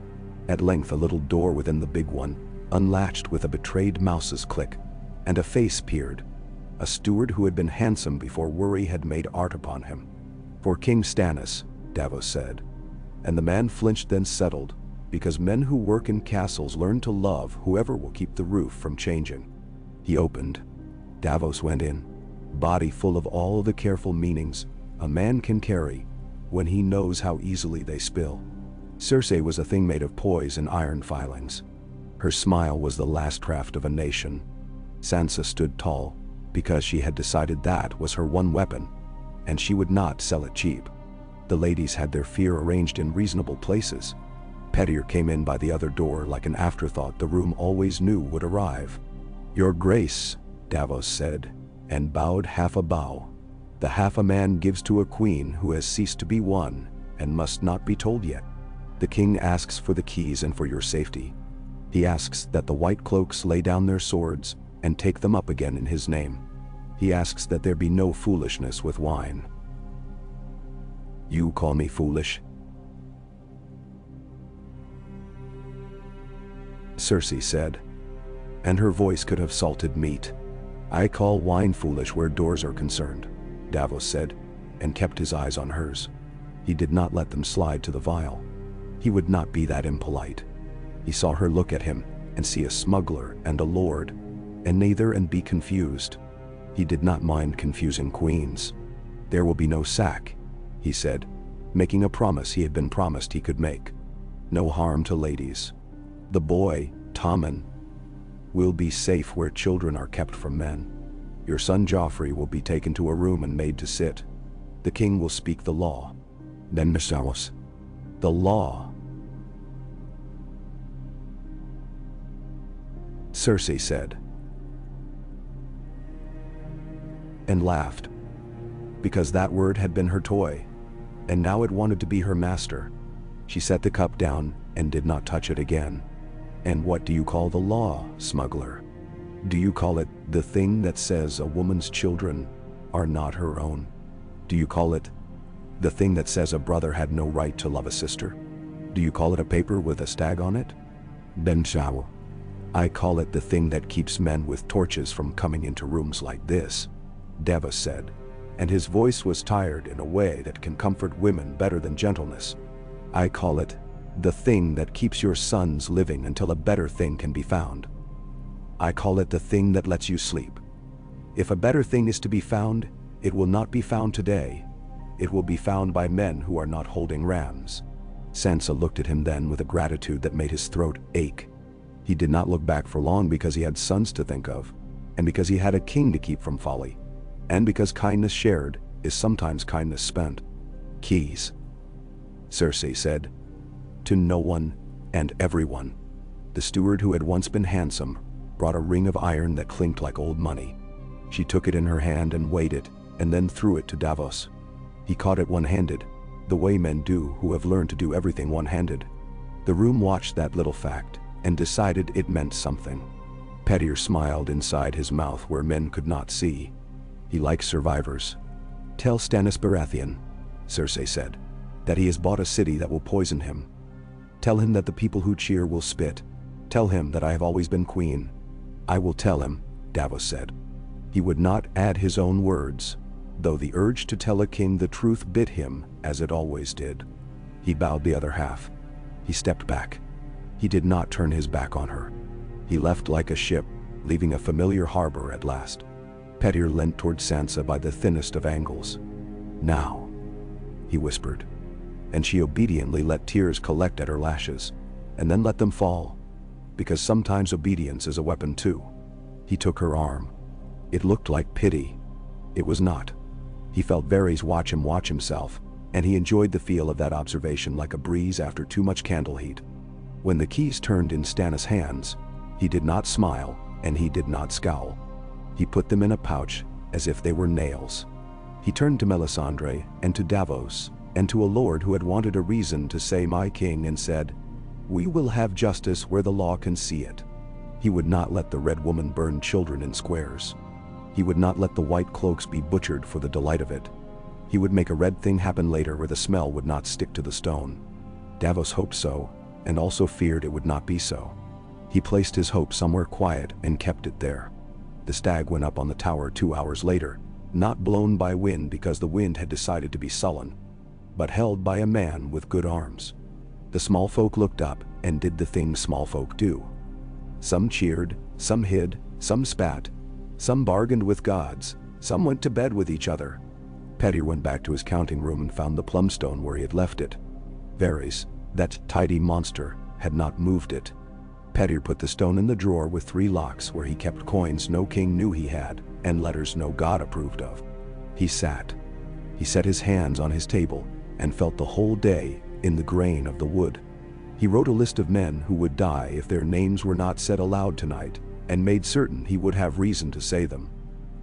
At length a little door within the big one unlatched with a betrayed mouse's click, and a face peered. A steward who had been handsome before worry had made art upon him. "For King Stannis," Davos said. And the man flinched, then settled, because men who work in castles learn to love whoever will keep the roof from changing. He opened. Davos went in, body full of all the careful meanings a man can carry when he knows how easily they spill. Cersei was a thing made of poise and iron filings. Her smile was the last craft of a nation. Sansa stood tall, because she had decided that was her one weapon, and she would not sell it cheap. The ladies had their fear arranged in reasonable places. Petyr came in by the other door like an afterthought the room always knew would arrive. "Your Grace," Davos said, and bowed half a bow. The half a man gives to a queen who has ceased to be one, and must not be told yet. The king asks for the keys and for your safety. He asks that the white cloaks lay down their swords and take them up again in his name. He asks that there be no foolishness with wine. You call me foolish? Cersei said, and her voice could have salted meat. I call wine foolish where doors are concerned, Davos said, and kept his eyes on hers. He did not let them slide to the vial. He would not be that impolite. He saw her look at him and see a smuggler and a lord, and neither and be confused. He did not mind confusing queens. There will be no sack, he said, making a promise he had been promised he could make. No harm to ladies. The boy, Tommen, will be safe where children are kept from men. Your son Joffrey will be taken to a room and made to sit. The king will speak the law. Then the law. Cersei said, and laughed, because that word had been her toy, and now it wanted to be her master. She set the cup down and did not touch it again. And what do you call the law, smuggler? Do you call it the thing that says a woman's children are not her own? Do you call it the thing that says a brother had no right to love a sister? Do you call it a paper with a stag on it? Ben Shao. I call it the thing that keeps men with torches from coming into rooms like this, Davos said, and his voice was tired in a way that can comfort women better than gentleness. I call it the thing that keeps your sons living until a better thing can be found. I call it the thing that lets you sleep. If a better thing is to be found, it will not be found today. It will be found by men who are not holding rams. Sansa looked at him then with a gratitude that made his throat ache. He did not look back for long because he had sons to think of, and because he had a king to keep from folly, and because kindness shared is sometimes kindness spent. Keys, Cersei said, to no one and everyone. The steward who had once been handsome brought a ring of iron that clinked like old money. She took it in her hand and weighed it, and then threw it to Davos. He caught it one-handed, the way men do who have learned to do everything one-handed. The room watched that little fact and decided it meant something. Petyr smiled inside his mouth where men could not see. He likes survivors. Tell Stannis Baratheon, Cersei said, that he has bought a city that will poison him. Tell him that the people who cheer will spit. Tell him that I have always been queen. I will tell him, Davos said. He would not add his own words, though the urge to tell a king the truth bit him as it always did. He bowed the other half. He stepped back. He did not turn his back on her. He left like a ship, leaving a familiar harbor at last. Petyr leant toward Sansa by the thinnest of angles. Now, he whispered, and she obediently let tears collect at her lashes, and then let them fall, because sometimes obedience is a weapon too. He took her arm. It looked like pity. It was not. He felt Varys watch himself, and he enjoyed the feel of that observation like a breeze after too much candle heat. When the keys turned in Stannis' hands, he did not smile and he did not scowl. He put them in a pouch as if they were nails. He turned to Melisandre and to Davos and to a lord who had wanted a reason to say my king and said, we will have justice where the law can see it. He would not let the Red Woman burn children in squares. He would not let the white cloaks be butchered for the delight of it. He would make a red thing happen later where the smell would not stick to the stone. Davos hoped so, and also feared it would not be so. He placed his hope somewhere quiet and kept it there. The stag went up on the tower 2 hours later, not blown by wind because the wind had decided to be sullen, but held by a man with good arms. The small folk looked up and did the things small folk do. Some cheered, some hid, some spat, some bargained with gods, some went to bed with each other. Petyr went back to his counting room and found the plumstone where he had left it. Varys, that tidy monster, had not moved it. Petyr put the stone in the drawer with 3 locks where he kept coins no king knew he had and letters no god approved of. He sat. He set his hands on his table and felt the whole day in the grain of the wood. He wrote a list of men who would die if their names were not said aloud tonight and made certain he would have reason to say them.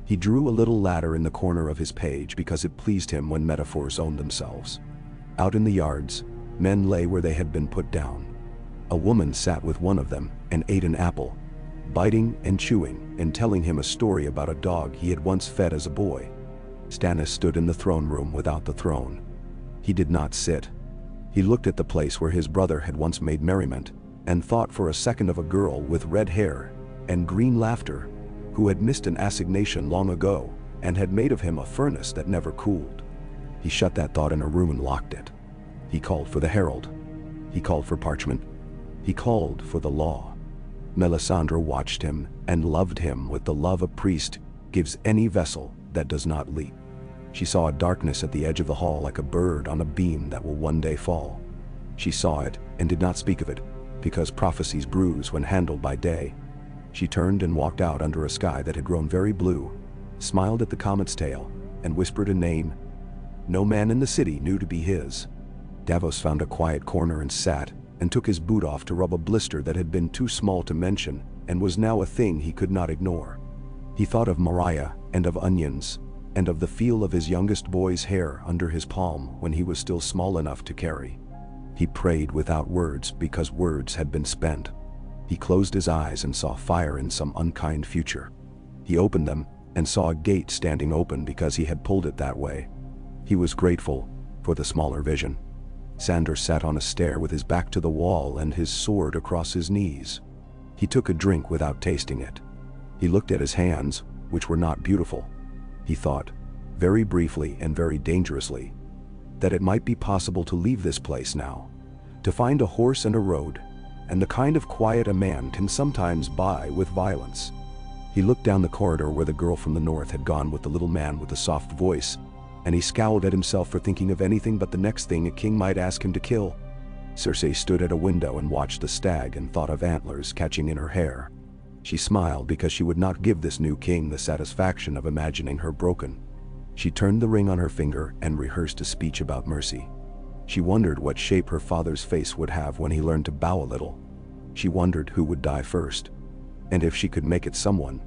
He drew a little ladder in the corner of his page because it pleased him when metaphors owned themselves. Out in the yards, Men lay where they had been put down. A woman sat with one of them and ate an apple, biting and chewing and telling him a story about a dog he had once fed as a boy. Stannis stood in the throne room without the throne. He did not sit. He looked at the place where his brother had once made merriment, and thought for a second of a girl with red hair and green laughter, who had missed an assignation long ago and had made of him a furnace that never cooled. He shut that thought in a room and locked it. He called for the herald. He called for parchment. He called for the law. Melisandre watched him and loved him with the love a priest gives any vessel that does not leak. She saw a darkness at the edge of the hall like a bird on a beam that will one day fall. She saw it and did not speak of it, because prophecies bruise when handled by day. She turned and walked out under a sky that had grown very blue, smiled at the comet's tail, and whispered a name no man in the city knew to be his. Davos found a quiet corner and sat, and took his boot off to rub a blister that had been too small to mention and was now a thing he could not ignore. He thought of Mariah and of onions, and of the feel of his youngest boy's hair under his palm when he was still small enough to carry. He prayed without words because words had been spent. He closed his eyes and saw fire in some unkind future. He opened them and saw a gate standing open because he had pulled it that way. He was grateful for the smaller vision. Sandor sat on a stair with his back to the wall and his sword across his knees. He took a drink without tasting it. He looked at his hands, which were not beautiful. He thought, very briefly and very dangerously, that it might be possible to leave this place now, to find a horse and a road, and the kind of quiet a man can sometimes buy with violence. He looked down the corridor where the girl from the north had gone with the little man with the soft voice, and he scowled at himself for thinking of anything but the next thing a king might ask him to kill. Cersei stood at a window and watched the stag and thought of antlers catching in her hair. She smiled because she would not give this new king the satisfaction of imagining her broken. She turned the ring on her finger and rehearsed a speech about mercy. She wondered what shape her father's face would have when he learned to bow a little. She wondered who would die first, and if she could make it someone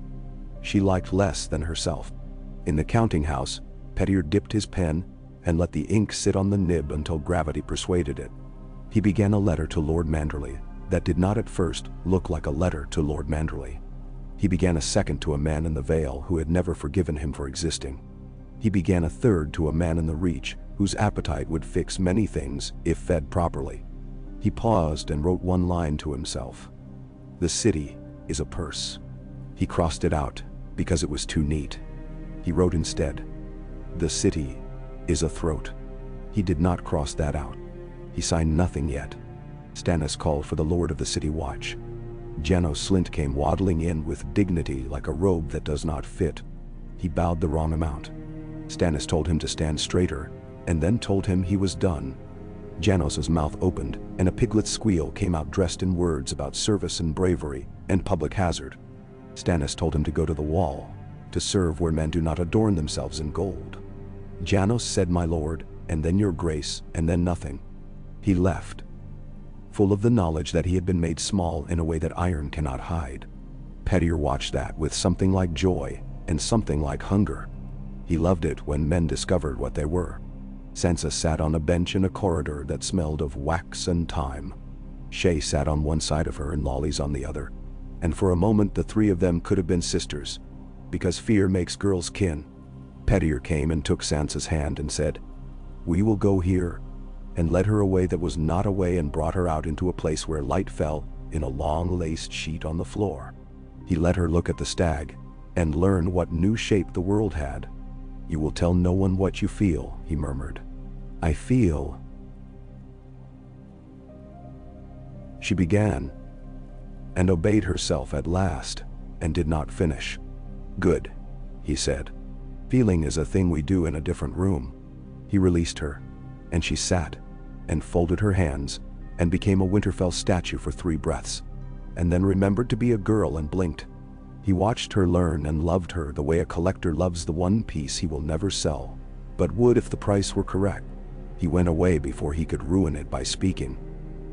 she liked less than herself. In the counting house, Pettyr dipped his pen and let the ink sit on the nib until gravity persuaded it. He began a letter to Lord Manderley that did not at first look like a letter to Lord Manderley. He began a second to a man in the Vale who had never forgiven him for existing. He began a third to a man in the Reach whose appetite would fix many things if fed properly. He paused and wrote one line to himself. The city is a purse. He crossed it out because it was too neat. He wrote instead, the city is a throat. He did not cross that out. He signed nothing yet. Stannis called for the Lord of the City Watch. Janos Slynt came waddling in with dignity like a robe that does not fit. He bowed the wrong amount. Stannis told him to stand straighter, and then told him he was done. Janos's mouth opened, and a piglet's squeal came out dressed in words about service and bravery and public hazard. Stannis told him to go to the wall, to serve where men do not adorn themselves in gold. Janos said, my lord, and then your grace, and then nothing. He left, full of the knowledge that he had been made small in a way that iron cannot hide. Pettyr watched that with something like joy and something like hunger. He loved it when men discovered what they were. Sansa sat on a bench in a corridor that smelled of wax and thyme. Shay sat on one side of her and Lolly's on the other, and for a moment the three of them could have been sisters, because fear makes girls kin. Pettyr came and took Sansa's hand and said, we will go here, and led her away that was not away and brought her out into a place where light fell in a long laced sheet on the floor. He let her look at the stag and learn what new shape the world had. You will tell no one what you feel, he murmured. I feel. She began, and obeyed herself at last, and did not finish. Good, he said. Feeling is a thing we do in a different room. He released her, and she sat, and folded her hands, and became a Winterfell statue for 3 breaths, and then remembered to be a girl and blinked. He watched her learn and loved her the way a collector loves the one piece he will never sell, but would if the price were correct. He went away before he could ruin it by speaking.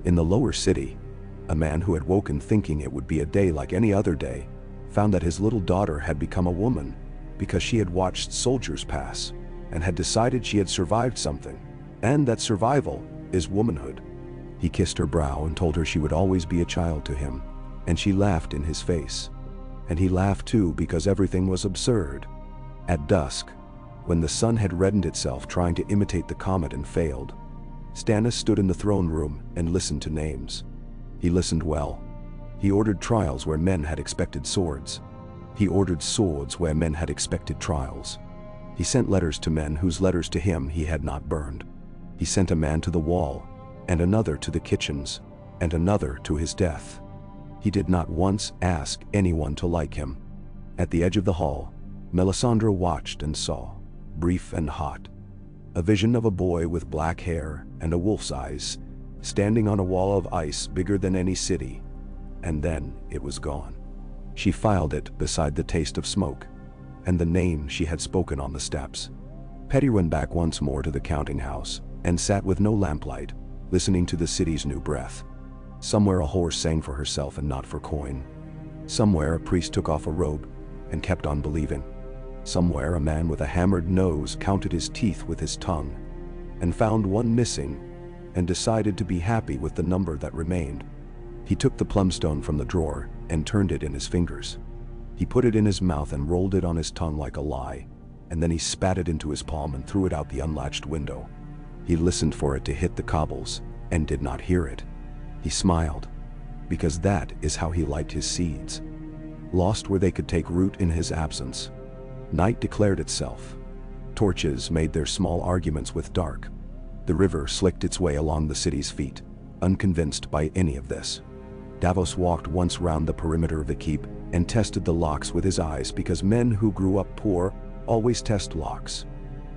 In the lower city, a man who had woken thinking it would be a day like any other day, found that his little daughter had become a woman because she had watched soldiers pass and had decided she had survived something, and that survival is womanhood. He kissed her brow and told her she would always be a child to him, and she laughed in his face. And he laughed too because everything was absurd. At dusk, when the sun had reddened itself trying to imitate the comet and failed, Stannis stood in the throne room and listened to names. He listened well. He ordered trials where men had expected swords. He ordered swords where men had expected trials. He sent letters to men whose letters to him he had not burned. He sent a man to the wall, and another to the kitchens, and another to his death. He did not once ask anyone to like him. At the edge of the hall, Melisandre watched and saw, brief and hot, a vision of a boy with black hair and a wolf's eyes, standing on a wall of ice bigger than any city, and then it was gone. She filed it beside the taste of smoke, and the name she had spoken on the steps. Petty went back once more to the counting house, and sat with no lamplight, listening to the city's new breath. Somewhere a horse sang for herself and not for coin. Somewhere a priest took off a robe and kept on believing. Somewhere a man with a hammered nose counted his teeth with his tongue, and found one missing, and decided to be happy with the number that remained. He took the plumstone from the drawer and turned it in his fingers. He put it in his mouth and rolled it on his tongue like a lie, and then he spat it into his palm and threw it out the unlatched window. He listened for it to hit the cobbles, and did not hear it. He smiled, because that is how he liked his seeds, lost where they could take root in his absence. Night declared itself. Torches made their small arguments with dark. The river slicked its way along the city's feet, unconvinced by any of this. Davos walked once round the perimeter of the keep and tested the locks with his eyes, because men who grew up poor always test locks.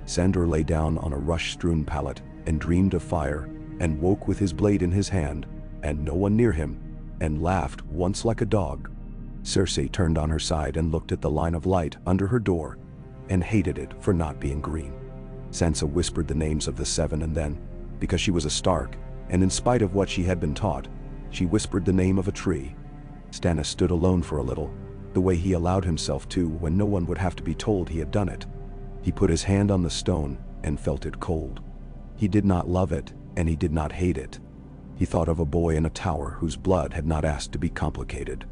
Sandor lay down on a rush-strewn pallet and dreamed of fire, and woke with his blade in his hand, and no one near him, and laughed once like a dog. Cersei turned on her side and looked at the line of light under her door, and hated it for not being green. Sansa whispered the names of the seven, and then, because she was a Stark, and in spite of what she had been taught, she whispered the name of a tree. Stannis stood alone for a little, the way he allowed himself to when no one would have to be told he had done it. He put his hand on the stone and felt it cold. He did not love it, and he did not hate it. He thought of a boy in a tower whose blood had not asked to be complicated.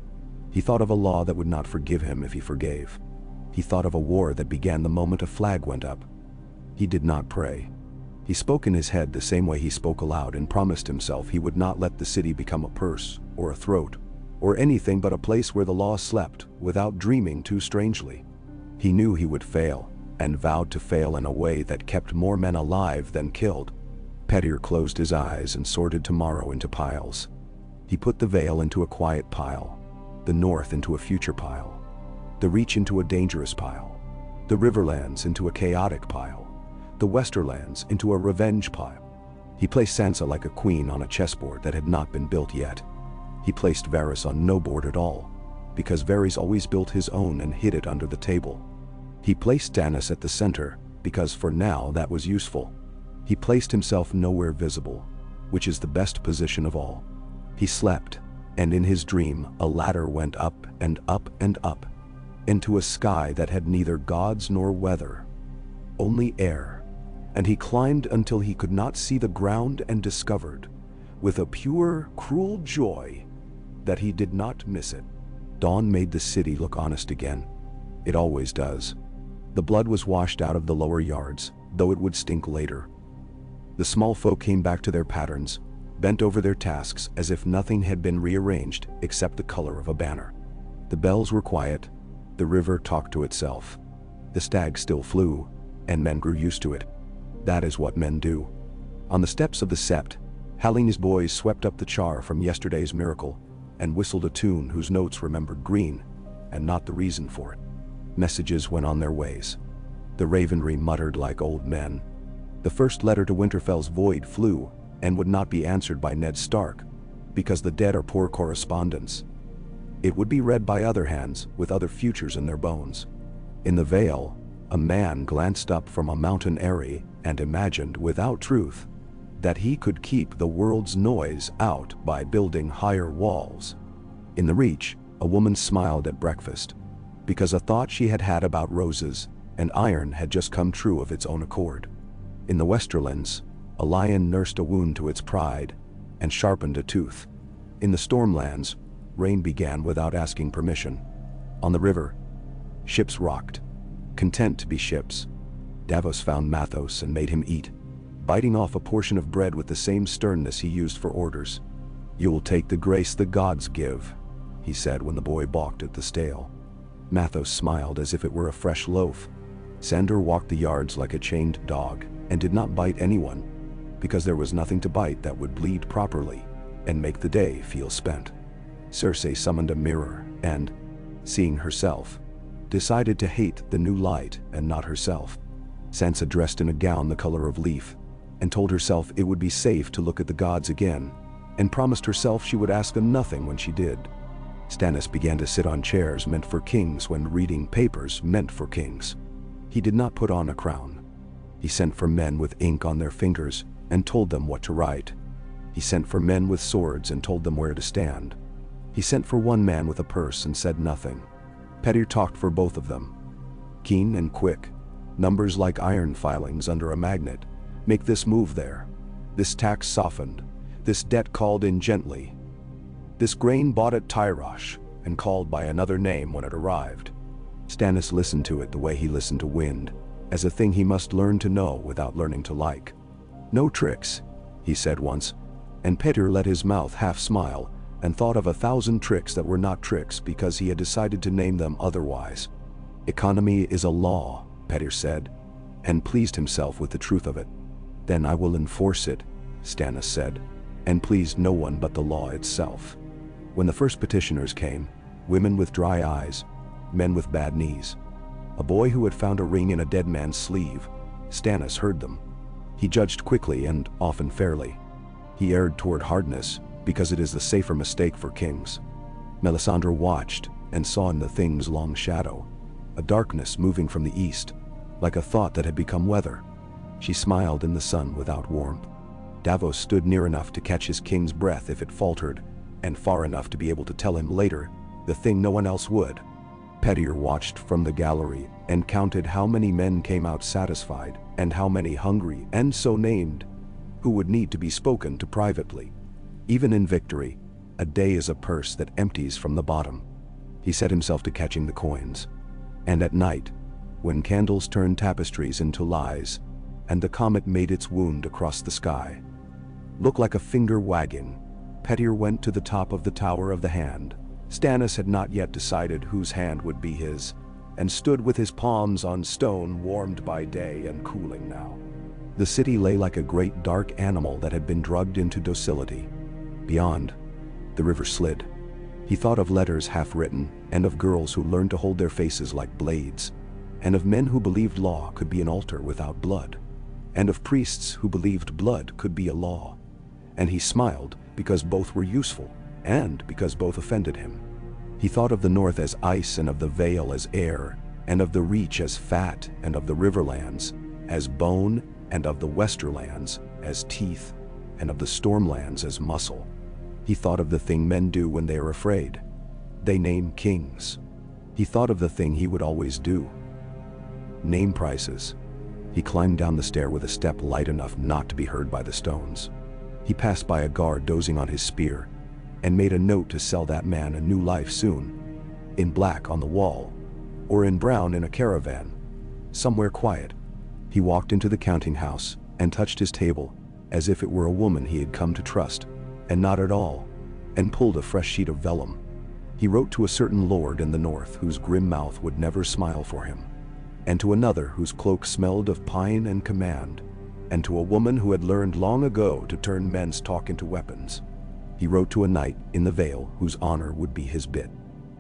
He thought of a law that would not forgive him if he forgave. He thought of a war that began the moment a flag went up. He did not pray. He spoke in his head the same way he spoke aloud, and promised himself he would not let the city become a purse, or a throat, or anything but a place where the law slept, without dreaming too strangely. He knew he would fail, and vowed to fail in a way that kept more men alive than killed. Petyr closed his eyes and sorted tomorrow into piles. He put the Vale into a quiet pile, the North into a future pile, the Reach into a dangerous pile, the Riverlands into a chaotic pile, the Westerlands into a revenge pile. He placed Sansa like a queen on a chessboard that had not been built yet. He placed Varys on no board at all, because Varys always built his own and hid it under the table. He placed Stannis at the center, because for now that was useful. He placed himself nowhere visible, which is the best position of all. He slept, and in his dream a ladder went up and up and up, into a sky that had neither gods nor weather, only air, and he climbed until he could not see the ground, and discovered, with a pure, cruel joy, that he did not miss it. Dawn made the city look honest again. It always does. The blood was washed out of the lower yards, though it would stink later. The small folk came back to their patterns, bent over their tasks as if nothing had been rearranged except the color of a banner. The bells were quiet, the river talked to itself. The stag still flew, and men grew used to it. That is what men do. On the steps of the Sept, Helene's boys swept up the char from yesterday's miracle, and whistled a tune whose notes remembered green, and not the reason for it. Messages went on their ways. The ravenry muttered like old men. The first letter to Winterfell's void flew, and would not be answered by Ned Stark, because the dead are poor correspondents. It would be read by other hands, with other futures in their bones. In the Vale, a man glanced up from a mountain eyrie and imagined, without truth, that he could keep the world's noise out by building higher walls. In the Reach, a woman smiled at breakfast, because a thought she had had about roses and iron had just come true of its own accord. In the Westerlands, a lion nursed a wound to its pride, and sharpened a tooth. In the Stormlands, rain began without asking permission. On the river, ships rocked, content to be ships. Davos found Mathos and made him eat, biting off a portion of bread with the same sternness he used for orders. "You'll take the grace the gods give," he said when the boy balked at the stale. Mathos smiled as if it were a fresh loaf. Sandor walked the yards like a chained dog and did not bite anyone, because there was nothing to bite that would bleed properly and make the day feel spent. Cersei summoned a mirror and, seeing herself, decided to hate the new light and not herself. Sansa dressed in a gown the color of leaf and told herself it would be safe to look at the gods again, and promised herself she would ask them nothing when she did. Stannis began to sit on chairs meant for kings when reading papers meant for kings. He did not put on a crown. He sent for men with ink on their fingers and told them what to write. He sent for men with swords and told them where to stand. He sent for one man with a purse and said nothing. Petyr talked for both of them. Keen and quick, numbers like iron filings under a magnet, make this move there. This tax softened, this debt called in gently. This grain bought at Tyrosh and called by another name when it arrived. Stannis listened to it the way he listened to wind, as a thing he must learn to know without learning to like. "No tricks," he said once, and Petyr let his mouth half smile and thought of 1,000 tricks that were not tricks because he had decided to name them otherwise. "Economy is a law," Petyr said, and pleased himself with the truth of it. "Then I will enforce it," Stannis said, and pleased no one but the law itself. When the first petitioners came, women with dry eyes, men with bad knees, a boy who had found a ring in a dead man's sleeve, Stannis heard them. He judged quickly and often fairly. He erred toward hardness because it is the safer mistake for kings. Melisandre watched and saw in the thing's long shadow a darkness moving from the east, like a thought that had become weather. She smiled in the sun without warmth. Davos stood near enough to catch his king's breath if it faltered, and far enough to be able to tell him later the thing no one else would. Petyr watched from the gallery and counted how many men came out satisfied and how many hungry and so named, who would need to be spoken to privately. Even in victory, a day is a purse that empties from the bottom. He set himself to catching the coins. And at night, when candles turned tapestries into lies, and the comet made its wound across the sky, look like a finger wagging, Petyr went to the top of the Tower of the Hand. Stannis had not yet decided whose hand would be his, and stood with his palms on stone warmed by day and cooling now. The city lay like a great dark animal that had been drugged into docility. Beyond, the river slid. He thought of letters half-written, and of girls who learned to hold their faces like blades, and of men who believed law could be an altar without blood, and of priests who believed blood could be a law. And he smiled because both were useful, and because both offended him. He thought of the north as ice and of the vale as air, and of the reach as fat and of the riverlands as bone, and of the westerlands as teeth, and of the stormlands as muscle. He thought of the thing men do when they are afraid. They name kings. He thought of the thing he would always do. Name prices. He climbed down the stair with a step light enough not to be heard by the stones. He passed by a guard dozing on his spear, and made a note to sell that man a new life soon, in black on the wall, or in brown in a caravan, somewhere quiet. He walked into the counting house and touched his table as if it were a woman he had come to trust, and not at all, and pulled a fresh sheet of vellum. He wrote to a certain lord in the north whose grim mouth would never smile for him, and to another whose cloak smelled of pine and command, and to a woman who had learned long ago to turn men's talk into weapons. He wrote to a knight in the Vale whose honor would be his bit.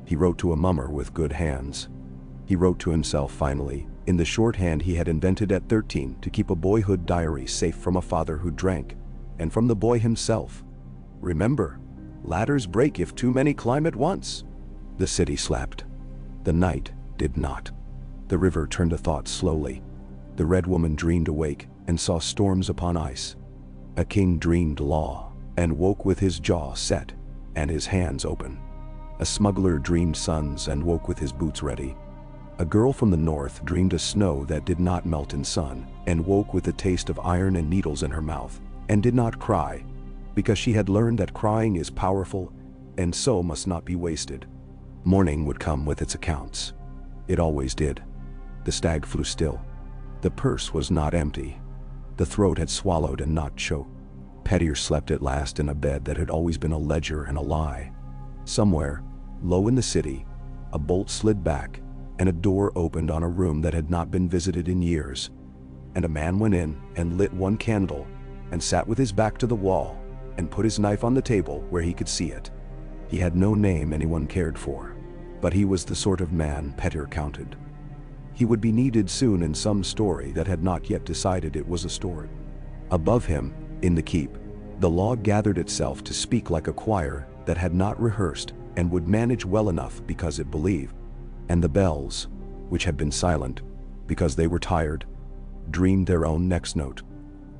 He wrote to a mummer with good hands. He wrote to himself finally, in the shorthand he had invented at 13 to keep a boyhood diary safe from a father who drank, and from the boy himself. Remember, ladders break if too many climb at once. The city slept. The night did not. The river turned to thought slowly. The Red Woman dreamed awake and saw storms upon ice. A king dreamed law and woke with his jaw set and his hands open. A smuggler dreamed suns and woke with his boots ready. A girl from the north dreamed a snow that did not melt in sun and woke with the taste of iron and needles in her mouth and did not cry. because she had learned that crying is powerful and so must not be wasted. Morning would come with its accounts. It always did. The stag flew still. The purse was not empty. The throat had swallowed and not choked. Petyr slept at last in a bed that had always been a ledger and a lie. Somewhere, low in the city, a bolt slid back, and a door opened on a room that had not been visited in years. And a man went in and lit one candle, and sat with his back to the wall, and put his knife on the table where he could see it. He had no name anyone cared for, but he was the sort of man Petyr counted. He would be needed soon in some story that had not yet decided it was a story. Above him, in the keep, the law gathered itself to speak like a choir that had not rehearsed and would manage well enough because it believed. And the bells, which had been silent because they were tired, dreamed their own next note.